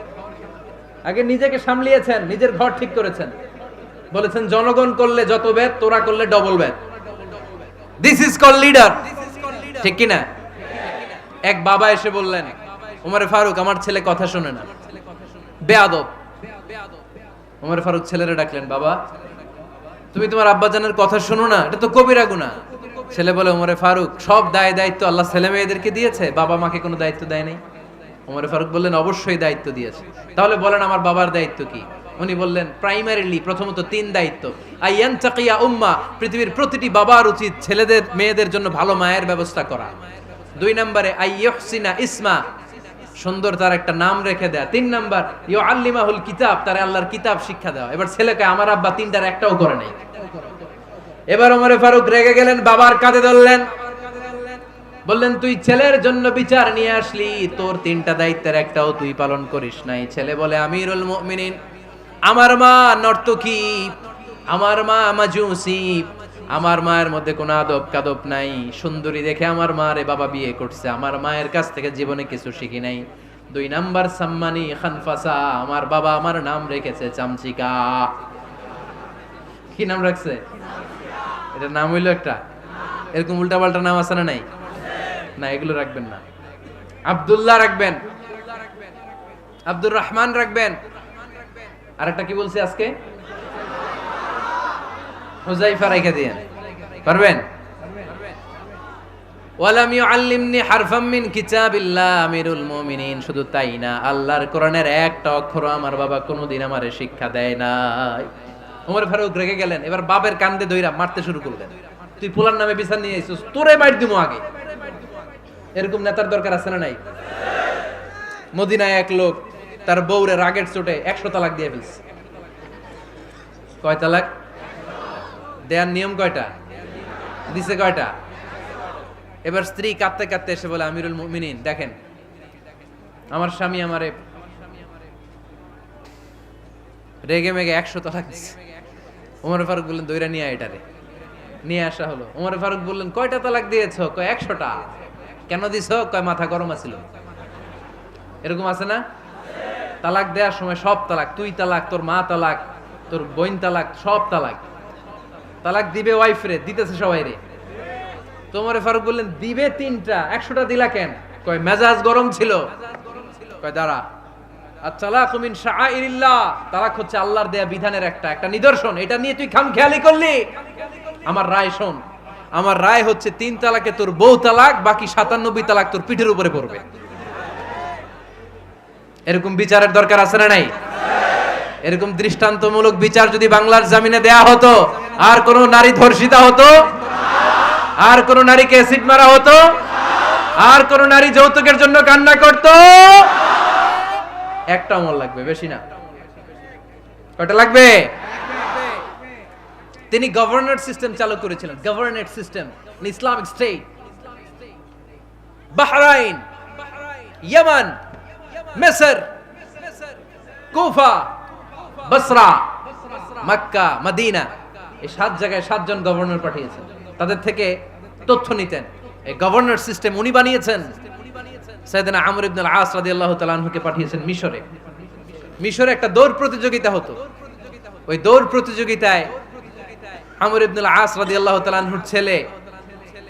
আগে নিজেকে সামলিয়েছেন, নিজের ঘর ঠিক করেছেন। বলেছেন জনগণ করলে যত বেদ, তোরা করলে double Veda. This is call leader, ঠিক কি না? এক বাবা এসে বললেন, ওমরে ফারুক আমার ছেলে কথা শোনে না, বেয়াদব। ওমরে ফারুক ছেলেরে ডাকলেন, বাবা তুমি তোমার আব্বাজানের কথা শোনো না, এটা তো কবিরা গুনাহ। ছেলে বলে, ওমরে ফারুক সব দায়িত্ব আল্লাহ ছেলে মেয়েদেরকে দিয়েছে, বাবা মাকে কোনো দায়িত্ব দেয় নাই। ওমরে ফারুক বললেন, অবশ্যই দায়িত্ব দিয়েছে। তাহলে বলেন আমার বাবার দায়িত্ব কি? উনি বললেন, প্রাইমারিলি প্রথমত 3 দায়িত্ব। আইয়ানতাকিয়া উম্মা, পৃথিবীর প্রতিটি বাবার উচিত ছেলেদের মেয়েদের জন্য ভালো মায়ের ব্যবস্থা করা। 2 নম্বরে আইয়ুহসিনা ইসমা, সুন্দর তার একটা নাম রেখে দেয়া। 3 নাম্বার ইউআল্লিমাহুল কিতাব, তার আল্লাহর কিতাব শিক্ষা দেওয়া। এবার ছেলেকে আমার আব্বা 3টার একটাও করে নাই। এবার ওমরে ফারুক রেগে গেলেন, বাবার কাঁধে ধরলেন, বললেন তুই ছেলের জন্য বিচার নিয়ে আসলি, তোর 3টা দায়িত্বের একটাও তুই পালন করিস নাই। ছেলে বলে, আমিরুল মুমিনিন, আমার মা নর্তকী, আমার মা মাজুসি, আমার মায়ের মধ্যে কোনো আদব কাদব নাই, সুন্দরী দেখে আমার মারে বাবা বিয়ে করছে, আমার মায়ের কাছ থেকে জীবনে কিছু শিখি নাই। 2 নাম্বার সাম্মানি খানফাসা, আমার বাবা আমার নাম রেখেছে চামচিকা। কি নাম রাখছে? এটা নাম হইলো একটা, এরকম উল্টা পাল্টা নাম আছে না নাই? না, এগুলো রাখবেন না। আব্দুল্লাহ রাখবেন, আব্দুর রহমান রাখবেন, আর একটা কি বলছি আজকে? হুযায়ফা রেখে দিয়েন, পারবেন? ওয়ালাম ইউআল্লিমনি হারফাম মিন কিতাবিল্লাহ আমিরুল মুমিনিন, শুধু তাই না, আল্লাহর কোরআনের একটা অক্ষর আমার বাবা কোনোদিন আমারে শিক্ষা দেয় নাই। ওমর ফারুক রেগে গেলেন, এবার বাপের কান্দে ধইরা মারতে শুরু করলেন। তুই পোলার নামে বিচার নিয়ে আইছিস, তোরে মাইর দিমু আগে। এরকম নেতার দরকার আছে না নাই? মদিনায় এক লোক তার বউরে রাগের চোটে 100 তালাক দিয়ে ফেলছে। কয় তালাক? দেয়ার নিয়ম কয়টা? দিছে কয়টা? এবার স্ত্রী কাঁদতে কাঁদতে এসে বলে, আমিরুল মুমিনিন দেখেন, আমার স্বামী আমারে রেগে মেগে 100 তালাক দিছে। ওমর ফারুক বললেন, দইরা নিয়ে এটারে নিয়ে আসা হলো। ওমর ফারুক বললেন, কয়টা তালাক দিয়েছো? কয় 100টা। কেন দিছো? কয় মাথা গরম আছিল। এরকম আছে না? তালাক দেওয়ার সময় সব তালাক, তুই তালাক, তোর মা তালাক, তোর বোন তালাক, সব তালাক। তালাক দিবে ওয়াইফ রে, দিতেছে সবাই রে। তো ওমর ফারুক বললেন, দিবে 3টা, 100টা দিলা কেন? কয় মেজাজ গরম ছিল। কয় দাঁড়া, আত-তালাকু মিন শাআইরিল্লাহ, তালাক হচ্ছে আল্লাহর দেয়া বিধানের একটা নিদর্শন। এটা নিয়ে তুই খামখেয়ালি করলি। আমার রায় শোন, আমার রায় হচ্ছে 3 তালাকে তোর বউ তালাক, বাকি 97 তালাক তোর পিঠের উপরে পড়বে। এরকম বিচারের দরকার আছে না নাই? এরকম দৃষ্টান্তমূলক বিচার যদি বাংলার জমিনে দেয়া হতো, আর কোন নারী ধর্ষিতা হতো? আর কোন নারীকে অ্যাসিড মারা হতো? আর কোন নারী যৌতুকের জন্য কান্না করতো? একটা আমল লাগবে, বেশি না। কয়টা লাগবে? তিনি গভর্নর সিস্টেম চালু করেছিলেন। Governor system, Islamic state. Bahrain, ইয়ামান, মিসর, কুফা, বসরা, মক্কা, মদিনা, এই 7 জায়গায় 7 জন গভর্নর পাঠিয়েছেন। তাদের থেকে তথ্য নিতেন। এই গভর্নর সিস্টেম উনি বানিয়েছেন। সাইয়েদনা আমর ইবনে আল-আস রাদিয়াল্লাহু তাআলা আনহুকে পাঠিয়েছেন মিশরে। মিশরে একটা দৌড় প্রতিযোগিতা হতো। ওই দৌড় প্রতিযোগিতায় আমর ইবনে আল-আস রাদিয়াল্লাহু তাআলা আনহুর ছেলে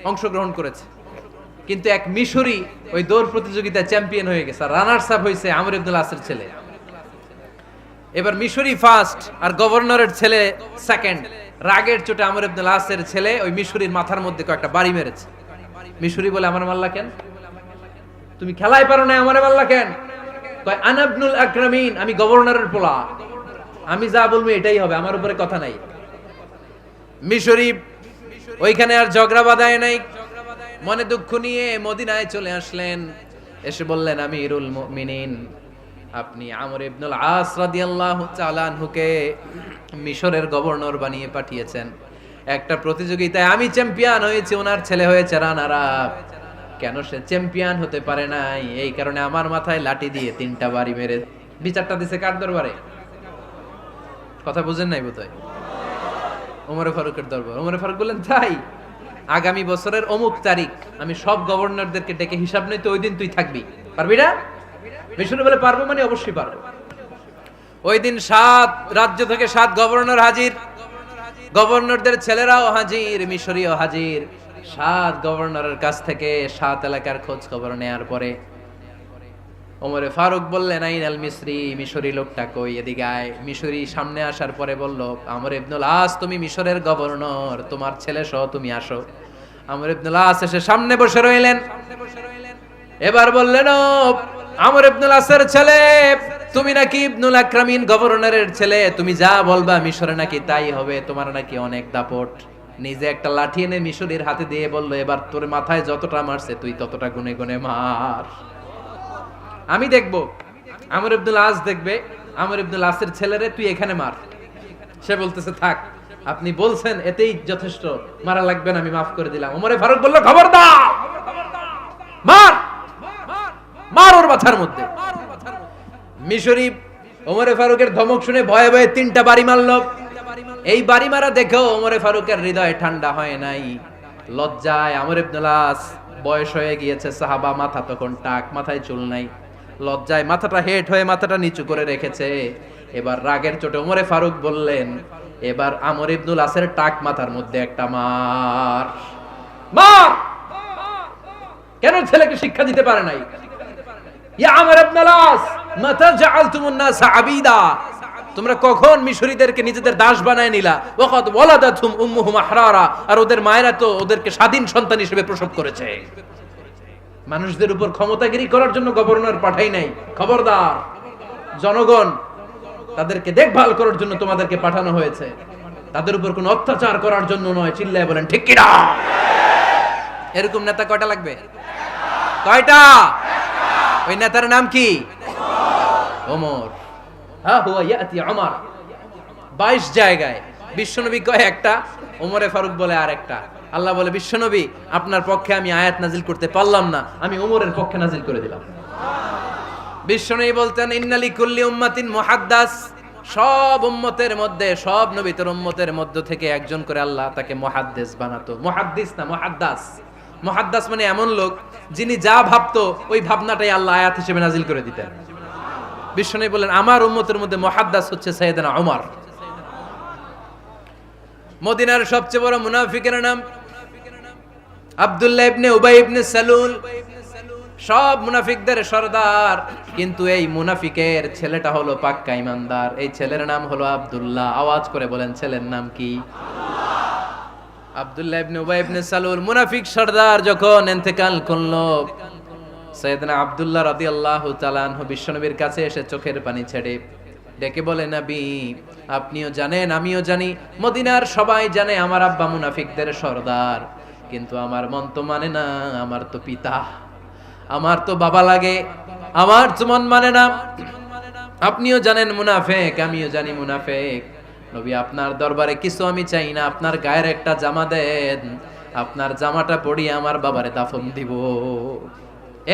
অংশগ্রহণ করেছে। কিন্তু এক মিশরি ওই দৌড় প্রতিযোগিতায় চ্যাম্পিয়ন হয়ে গেছে। রানার্স আপ হয়েছে আমর ইবনে আল-আসের ছেলে। এবার মিশরি ফার্স্ট আর গভর্নরের ছেলে সেকেন্ড। রাগের চোটে আমর ইবনে আল-আসের ছেলে ওই মিশরির মাথার মধ্যে কয়েকটা বাড়ি মেরেছে। মিশরি বলে, আমার মারলা কেন? তুমি খেলাই পারো না, আমারে মারলা কেন? কয়, আনা ইবনুল আকরামিন, আমি গভর্নরের পোলা, আমি যা বলবো এটাই হবে, আমার উপরে কথা নাই। মিশরি ওইখানে আর ঝগড়া বাঁধায় নাই, মনে দুঃখ নিয়ে মদিনায় চলে আসলেন। এসে বললেন, আমিরুল মুমিনিন, আপনি আমর ইবনুল আস রাদিয়াল্লাহু তাআলা আনহুকে মিশরের গভর্নর বানিয়ে পাঠিয়েছেন। একটা প্রতিযোগিতায় আমি চ্যাম্পিয়ন হয়েছি, ওনার ছেলে হয়েছে রানার আপ। কেন সে চ্যাম্পিয়ন হতে পারে নাই? এই কারণে আমার মাথায় লাঠি দিয়ে 3টা বাড়ি মেরে। বিচারটা দিছে কার দরবারে? কথা বুঝেন নাই বোধহয়? ওমর ফারুকের দরবার। ওমর ফারুক বললেন, তাই আগামী বছরের অমুক তারিখ আমি সব গভর্নরদেরকে ডেকে হিসাব নেই, তো ওই দিন তুই থাকবি, পারবি না? মিশরে বলে, পারবো মানে অবশ্যই পারবো। ওই দিন 7 রাজ্য থেকে 7 গভর্নর হাজির, গভর্নরদের ছেলেরাও হাজির, মিশরীয় হাজির। 7 গভর্নরের কাছ থেকে 7 এলাকার খোঁজ খবর নেয়ার পরে ওমরে ফারুক বললেন, আইনাল মিসরি, মিশরি লোকটা কই, এদিকে আয়। মিশরি সামনে আসার পরে বলল, আমর ইবনুল আস, তুমি মিশরের গভর্নর, তোমার ছেলে সহ তুমি আসো। আমর ইবনুল আস এসে সামনে বসে রইলেন। এবার বললেন, ও আমর ইবনুল আসের ছেলে, তুমি নাকি ইবনুল আকরামিন গভর্নরের ছেলে, তুমি যা বলবা মিশরে নাকি তাই হবে, তোমার নাকি অনেক দাপট। নিজে একটা লাঠি এনে মিশরীর হাতে দিয়ে বলল, এবার তোর মাথায় যতটা মারছে তুই ততটা গুনে গুনে মার, আমি দেখবো। আমর ইবনুল আস দেখবে, আমর ইবনুল আসের ছেলেরে তুই এখানে মার। সে বলতেছে, থাক, আপনি বলছেন এতেই যথেষ্ট, মারা লাগবে না, আমি মাফ করে দিলাম। ওমরে ফারুক বলল, খবরদার, মার, মার ওর মাথার মধ্যে। মিশরি ওমরে ফারুকের ধমক শুনে ভয়ে ভয়ে 3টা বাড়ি মারল। এই বাড়ি মারা দেখেও ওমরে ফারুকের হৃদয় ঠান্ডা হয় নাই। লজ্জায় আমর ইবনুল আস, বয়স হয়ে গিয়েছে সাহাবা, মাথা তখন টাক, মাথায় চুল নাই, লজ্জায় মাথাটা হেট হয়ে মাথাটা নিচু করে রেখেছে। এবার রাগের চোটে ওমরে ফারুক বললেন, এবার আমর ইবনুল আসের টাক মাথার মধ্যে একটা মার, মার। কেন ছেলেকে শিক্ষা দিতে পারে নাই? ইয়া আমর ইবনুল আস, মাতা জাআলতুমুন নাস আবিদা, তোমরা কখন মিশরীদেরকে নিজেদের দাস বানায় নিলা? ওয়াকাদ ওয়ালাদাতুম উম্মুহুম আহরারা, আর ওদের মায়েরা তো ওদেরকে স্বাধীন সন্তান হিসেবে প্রসব করেছে। মানুষদের উপর ক্ষমতাগিরি করার জন্য গভর্নর পাঠাই নাই। খবরদার, জনগণ, তাদেরকে দেখভাল করার জন্য তোমাদেরকে পাঠানো হয়েছে, তাদের উপর কোনো অত্যাচার করার জন্য নয়। চিল্লায় বলেন ঠিক কি না? এরকম নেতা কয়টা লাগবে? কয়টা? ওই নেতার নাম কি? ওমর। হা হুয়া ইয়াতি ওমর। 22 জায়গায় বিশ্বনবী কয় একটা, ওমরে ফারুক বলে আরেকটা। আল্লাহ বলে বিশ্বনবী আপনার পক্ষে আমি আয়াত নাজিল করতে পারলাম না, আমি ওমরের পক্ষে নাজিল করে দিলাম। বিশ্বনবী বলতেন ইন্নালি কুল্লি উম্মাতিন মুহাদ্দাস, সব উম্মতের মধ্যে, সব নবীর উম্মতের মধ্য থেকে একজন করে আল্লাহ তাকে মুহাদ্দিস বানাতো। মুহাদ্দিস না মুহাদ্দাস। মুহাদ্দাস মানে এমন লোক যিনি যা ভাবতো ওই ভাবনাটাই আল্লাহ আয়াত হিসেবে নাজিল করে দিতেন। বিশ্বনবী বলেন আমার উম্মতের মধ্যে মুহাদ্দাস হচ্ছে সাইয়েদনা ওমর। মদিনার সবচেয়ে বড় মুনাফিকের নাম আব্দুল্লাহ ইবনে উবাই ইবনে সালুল, সব মুনাফিকদের সরদার, কিন্তু এই মুনাফিকের ছেলেটা হলো পাক্কা ইমানদার। এই ছেলের নাম হলো আব্দুল্লাহ। আওয়াজ করে বলেন ছেলের নাম কি? আব্দুল্লাহ ইবনে উবাই ইবনে সালুল মুনাফিক সরদার যখন ইন্তেকাল করলো, সাইয়েদনা আব্দুল্লাহ রাদিয়াল্লাহু তাআলা আনহু বিশ্বনবীর কাছে এসে চোখের পানি ছেড়ে ডেকে বলে নবী আপনিও জানেন আমিও জানি, মদিনার সবাই জানে আমার আব্বা মুনাফিকদের সরদার, কিন্তু আমার মন তো মানে না, আমার তো পিতা, আমার তো বাবা লাগে, আমার তো মন মানে না। আপনিও জানেন মুনাফিক, আমিও জানি মুনাফিক। নবী আপনার দরবারে কিছু আমি চাই না, আপনার গায়ের একটা জামা দেন, আপনার জামাটা পরিয়ে আমার বাবারে দাফন দিব।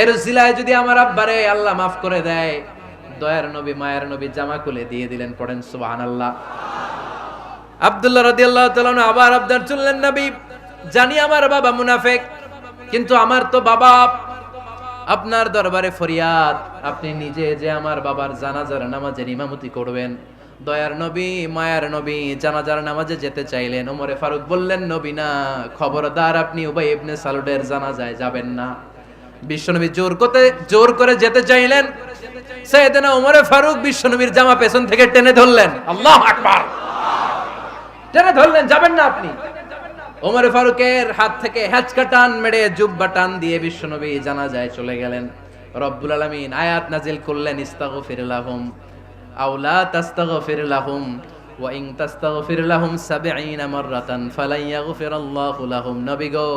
এর উসিলায় যদি আমার আব্বারে আল্লাহ মাফ করে দেয়, দয়ার নবী মায়ের নবী জামা খুলে দিয়ে দিলেন। পড়েন সুবহানাল্লাহ। আব্দুল্লাহ রাদিয়াল্লাহু তাআলা আবার আবদার চললেন নবী জানি আমার বাবা মুনাফিক, কিন্তু আমার তো বাবা, আপনার দরবারে ফরিয়াদ, আপনি নিজে যে আমার বাবার জানাজার নামাজের ইমামতি করবেন। দয়ার নবী মায়ার নবী জানাজার নামাজে যেতে চাইলেন। ওমরে ফারুক বললেন নবী না, খবরদার আপনি উবাই ইবনে সালুলের জানাজায় যাবেন না। বিশ্বনবী জোর করে যেতে চাইলেন। সাইয়েদনা ওমরে ফারুক বিশ্বনবীর জামা পেছন থেকে টেনে ধরলেন। আল্লাহু আকবার, টেনে ধরলেন, যাবেন না আপনি। ওমরে ফারুকের হাত থেকে হ্যাচকা টান মেরে জুব্বা টান দিয়ে বিশ্বনবী জানাজায় চলে গেলেন। রব্বুল আলামিন আয়াত নাজিল করলেন ইস্তাগফির লাহুম আও লা তাস্তাগফির লাহুম ওয়া ইন তাস্তাগফির লাহুম ৭০ মাররাতান ফালান ইয়াগফিরাল্লাহু লাহুম। নবী গো,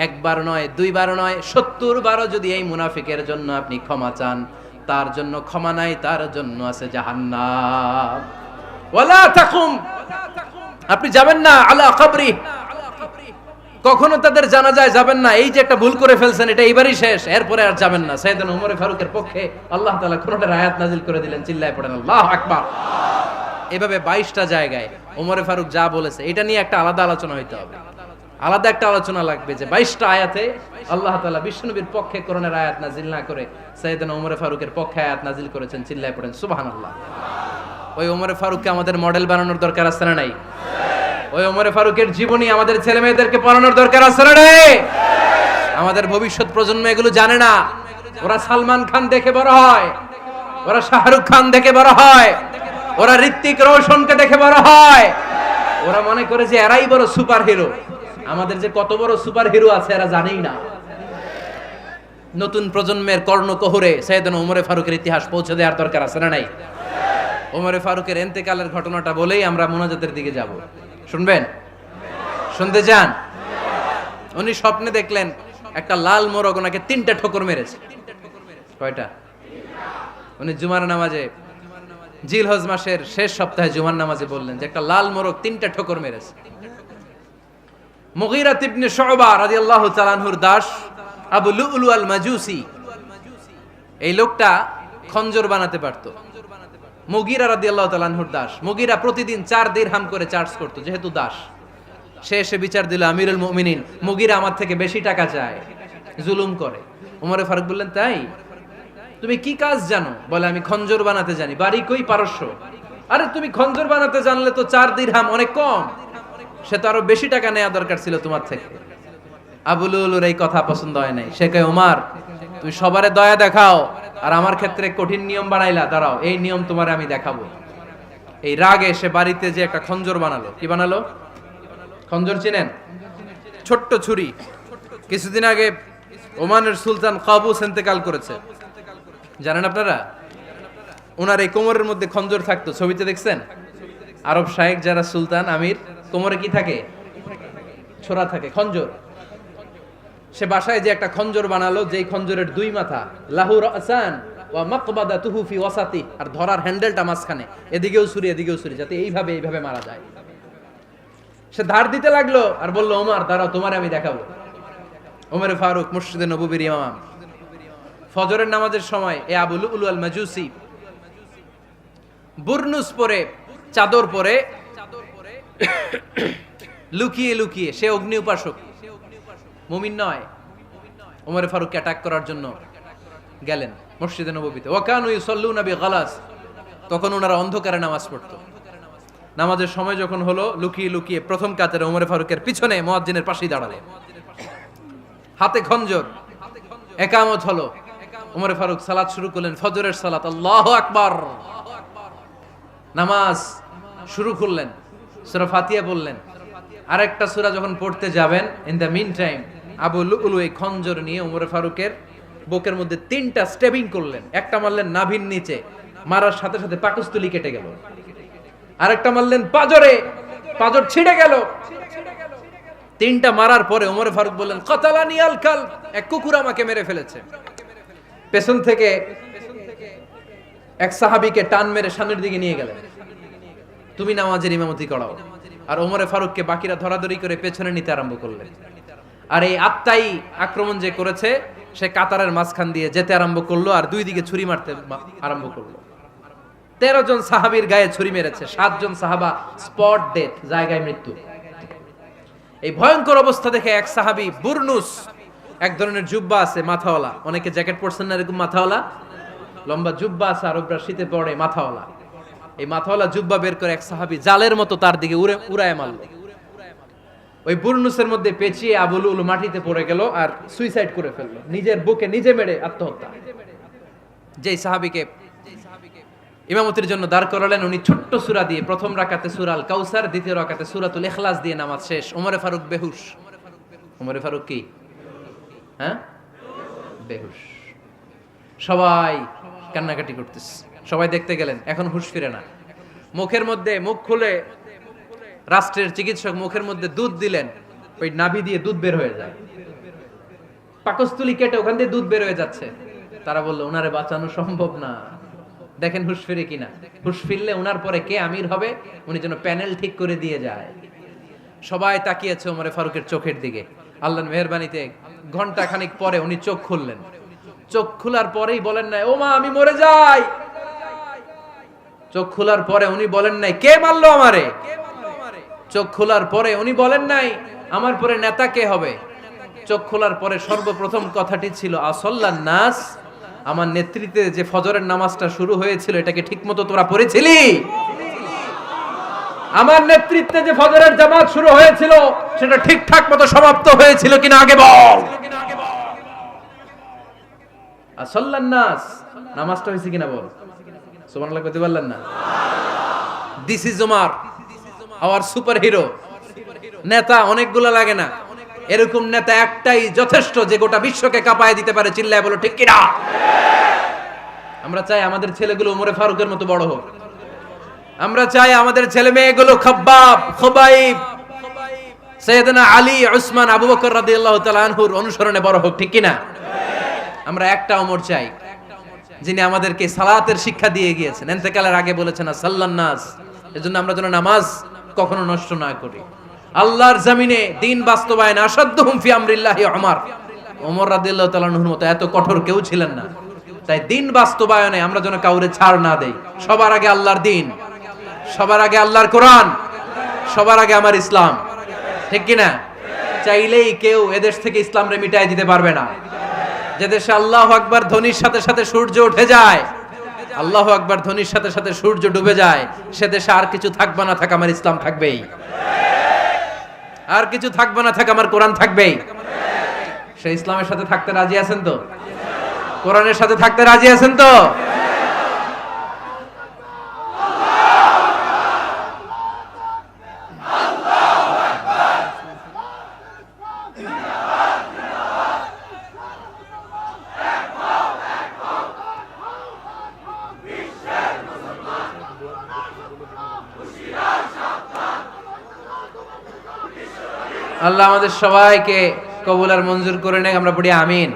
একবার নয় দুইবার নয় ৭০ বারও যদি এই মুনাফিকের জন্য আপনি ক্ষমা চান, তার জন্য ক্ষমা নাই, তার জন্য আছে জাহান্নাম। ওয়ালা তাকুম, আপনি যাবেন না আলা কবরি, কখনো তাদের জানাজায় যাবেন না। এই যে একটা ভুল করে ফেলছেন, এটা এইবারই শেষ, এরপরে আর যাবেন না। সাইয়েদনা ওমর ফারুকের পক্ষে আল্লাহ তাআলা কোরআনের আয়াত নাজিল করে দিলেন। চিল্লায় পড়েন আল্লাহু আকবার। এভাবে 22টা জায়গায় ওমর ফারুক যা বলেছে এটা নিয়ে একটা আলাদা আলোচনা হইতে হবে, আলাদা একটা আলোচনা লাগবে যে 22টা আয়াতে আল্লাহ তাআলা বিশ্বনবীর পক্ষে কোরআনের আয়াত নাজিল না করে সাইয়েদনা ওমর ফারুকের পক্ষে আয়াত নাজিল করেছেন। চিল্লায় পড়েন সুবহানাল্লাহ। ওই ওমর ফারুককে আমাদের মডেল বানানোর দরকার আছে না নাই? ওই ওমর ফারুকের জীবনী আমাদের ছেলে মেয়েদেরকে পড়ানোর দরকার আছে না নাই? আমাদের ভবিষ্যৎ প্রজন্ম এগুলো জানে না। ওরা সালমান খান দেখে বড় হয়, ওরা শাহরুখ খান দেখে বড় হয়, ওরা ঋত্বিক রোশনকে দেখে বড় হয়, ওরা মনে করে যে এরাই বড় সুপার হিরো। আমাদের যে কত বড় সুপার হিরো আছে এরা জানেই না। নতুন প্রজন্মের কর্ণকোহরে সাইয়েদনা ওমর ফারুকের ইতিহাস পৌঁছে দেওয়ার দরকার আছে না নাই? ওমর ফারুকের ইন্তেকালের ঘটনাটা বলেই আমরা মুনাজাতের দিকে যাব। শুনবেন? শুনতে চান? উনি স্বপ্নে দেখলেন একটা লাল মোরগ ওনাকে 3টা ঠোকর মেরেছে। কয়টা? উনি জুমার নামাজে, জিলহজ মাসের শেষ সপ্তাহে জুমার নামাজে বললেন যে একটা লাল মোরগ 3টা ঠোকর মেরেছে। মুগীরা ইবনে শুবা রাদিয়াল্লাহু তাআলা আনহুর দাস আবু লুলু আল মাজুসি, এই লোকটা খঞ্জর বানাতে পারতো। মুগীরা রাদিয়াল্লাহু তাআলা আনহুর দাস। মুগীরা প্রতিদিন 4 দিরহাম করে চার্জ করতো, যেহেতু দাস। সে এসে বিচার দিল আমিরুল মুমিনিন, মুগীরা আমার থেকে বেশি টাকা চায়, জুলুম করে। ওমর ফারুক বললেন তাই? তুমি কি কাজ জানো? বলে আমি খঞ্জর বানাতে জানি। বাড়ি কই? পারস্য। আরে তুমি খঞ্জর বানাতে জানলে তো 4 দিরহাম অনেক কম, সে তো আরো বেশি টাকা নেওয়া দরকার ছিল তোমার থেকে। আবু লুলুর এই কথা পছন্দ হয় নাই। সে কয় ওমর তুমি সবারে দয়া দেখাও আর আমার ক্ষেত্রে কঠিন নিয়ম বানাইলা, দাঁড়াও এই নিয়ম তোমারে আমি দেখাবো। এই রাগে সে বাড়িতে যে একটা খঞ্জর বানালো। কি বানালো? খঞ্জর চিনেন? ছোট্ট ছুরি। কিছুদিন আগে ওমানের সুলতান কাবুস ইন্তেকাল করেছে, জানেন আপনারা? ওনার এই কোমরের মধ্যে খঞ্জর থাকতো, ছবিতে দেখছেন? আরব শায়েখ যারা সুলতান আমির, কোমরে কি থাকে? ছোরা থাকে, খঞ্জর। সে বাসায় যে একটা খঞ্জর বানালো, যেই খঞ্জরের 2 মাথা, লাহু রাসান ওয়া মাকবাদাতুহু ফি ওয়াসাতি, আর ধরার হ্যান্ডেলটা মাঝখানে, এদিকেও ছুরি এদিকেও ছুরি, যাতে এইভাবে মারা যায়। সে ধার দিতে লাগলো আর বললো, ওমর দাঁড়াও, তোমার আমি দেখাবো। ওমরে ফারুক মসজিদে নববীর ইমাম, ফজরের নামাজের সময় এ আবু লুলু আল মাজুসি বুরনুস পরে, চাদর পরে, লুকিয়ে লুকিয়ে, সে অগ্নি উপাসক, মুমিন নয়, ওমরে ফারুককে অ্যাটাক করার জন্য গেলেন মসজিদে নববীতে। ওয়াকানু ইউসাল্লুনা বিগালাস, তখন ওনারা অন্ধকারে নামাজ পড়তো। নামাজের সময় যখন হলো, লুকিয়ে লুকিয়ে প্রথম কাতারে ওমরে ফারুকের পিছনে মুয়াজ্জিনের পাশেই দাঁড়ালেন, হাতে খঞ্জর, একামত হলো। ওমরে ফারুক সালাত শুরু করলেন, ফজরের সালাত, আল্লাহু আকবার। নামাজ শুরু করলেন, সূরা ফাতিহা বললেন। আরেকটা সূরা যখন পড়তে যাবেন, in the mean time Abu Lulu এই খঞ্জর নিয়ে ওমরে ফারুকের বুকের মধ্যে 3টা স্টেবিং করলেন। একটা মারলেন নাভির নিচে, মারার সাথে সাথে পাকস্থলী কেটে গেল। আরেকটা মারলেন পাজরে, পাজর ছিঁড়ে গেল। 3টা মারার পরে ওমরে ফারুক বললেন, কাতালানি আল কালব, এক কুকুর আমাকে মেরে ফেলেছে। পেছন থেকে এক সাহাবীকে টান মেরে সামনের দিকে নিয়ে গেলেন, তুমি নামাজের ইমামতি করাও। আর ওমরে ফারুককে বাকিরা ধরাধরি করে পেছনে নিতে আরম্ভ করলেন। আর এই আত্মাই আক্রমণ যে করেছে, সে কাতারের মাঝখান দিয়ে যেতে আরম্ভ করলো আর 2 দিকে ছুরি মারতে আরম্ভ করলো। 13 জন সাহাবীর গায়ে ছুরি মেরেছে, 7 জন সাহাবা স্পট ডেথ, জায়গায় মৃত্যু। এই ভয়ঙ্কর অবস্থা দেখে এক সাহাবী বুরনুস, এক ধরনের জুব্বা আছে মাথাওয়ালা, অনেকে জ্যাকেট পরছেন না এরকম মাথাওয়ালা, লম্বা জুব্বা আছে, আরবরা শীতে পরে মাথাওয়ালা, এই মাথাওয়ালা জুব্বা বের করে এক সাহাবী জালের মতো তার দিকে উড়ায় মারলো। ওই বুরনুসের মধ্যে পেঁচিয়ে আবু লুলু মাটিতে পড়ে গেল আর সুইসাইড করে ফেললো, নিজের বুকে নিজে মেরে আত্মহত্যা। যেই সাহাবীকে ইমামতির জন্য দাঁড় করালেন, উনি ছোট্ট সূরা দিয়ে, প্রথম রাকাতে সূরা আল কাউসার, দ্বিতীয় রাকাতে সূরাতুল ইখলাস দিয়ে নামাজ শেষ। ওমরে ফারুক বেহুশ। ওমরে ফারুক কি? হ্যাঁ, বেহুশ। সবাই কান্নাকাটি করতেছে, সবাই দেখতে গেলেন, এখন হুঁশ ফিরে না। মুখের মধ্যে, মুখ খুলে রাষ্ট্রের চিকিৎসক মুখের মধ্যে দুধ দিলেন, ওই নাভি দিয়ে দুধ বের হয়ে যায়, পাকস্থলী কেটে ওখান দিয়ে দুধ বের হয়ে যাচ্ছে। তারা বললো, ওনারে বাঁচানো সম্ভব না, দেখেন হুঁশ ফিরে কিনা। হুঁশ ফিরলে ওনার পরে কে আমির হবে, উনি যেন প্যানেল ঠিক করে দিয়ে যায়। সবাই তাকিয়েছে ওমরে ফারুকের চোখের দিকে। আল্লাহর মেহেরবানিতে ঘন্টা খানিক পরে উনি চোখ খুললেন। চোখ খোলার পরেই বলেন নাই, ও মা আমি মরে যাই। চোখ খোলার পরে উনি বলেন নাই, কে মারলো আমারে। চোখ খোলার পরে উনি বলেন নাই, আমার পরে নেতা কে হবে। চোখ খোলার পরে সর্বপ্রথম কথাটি ছিল, আসল্লান নাস, আমার নেতৃত্বে যে ফজরের নামাজটা শুরু হয়েছিল, এটাকে ঠিকমতো তোরা পড়েছিলি? আমার নেতৃত্বে যে ফজরের জামাত শুরু হয়েছিল, সেটা ঠিকঠাক মতো সমাপ্ত হয়েছিল কিনা আগে বল। আসল্লান নাস, নামাজটা হয়েছে কিনা বল। সুবহানাল্লাহ কইতে পারলেন না? This is Omar, hour super hero. নেতা অনেকগুলো লাগে না, এরকম নেতা একটাই যথেষ্ট, যে গোটা বিশ্বকে কাঁপায় দিতে পারে। চিল্লায় বলো ঠিক কিনা? আমরা চাই আমাদের ছেলেগুলো ওমরে ফারুকের মতো বড় হোক। আমরা চাই আমাদের ছেলে মেয়েগুলো খাব্বাব, খুবাইব, সাইয়েদনা আলী, উসমান, আবু বকর রাদিয়াল্লাহু তাআলা আনহুর অনুসরণে বড় হোক, ঠিক কিনা? আমরা একটা ওমর চাই, যিনি আমাদেরকে সালাতের শিক্ষা দিয়ে গিয়েছেন, ইন্তেকালের আগে বলেছেন সাল্লান নাস। এজন্য আমরা যেন নামাজ কখনো নষ্ট না করি। আল্লাহর জমিনে দিন বাস্তবায়ন আসাদ্দুহুম ফি আমরিল্লাহি ওমর রাদিয়াল্লাহু তাআলা আনহুর মতো এত কঠোর কেউ ছিলেন না। তাই দিন বাস্তবায়নে আমরা যেন কাউরে ছাড় না দেই। সবার আগে আল্লাহর দিন, সবার আগে আল্লাহর কোরআন, সবার আগে আমার ইসলাম, ঠিক কিনা? চাইলেই কেউ এদেশ থেকে ইসলামরে মিটাই দিতে পারবে না। যে দেশে আল্লাহু আকবার ধ্বনির সাথে সাথে সূর্য উঠে যায়, আল্লাহু আকবার ধ্বনির সাথে সাথে সূর্য ডুবে যায়, সে দেশে আর কিছু থাকবে না থাক, আমার ইসলাম থাকবেই। আর কিছু থাকবে না থাক, আমার কোরআন থাকবেই। সে ইসলামের সাথে থাকতে রাজি আছেন তো? কোরআনের সাথে থাকতে রাজি আছেন তো? আল্লাহ আমাদের সবাইকে কবুল আর মঞ্জুর করে নেক। আমরা পড়ি আমিন।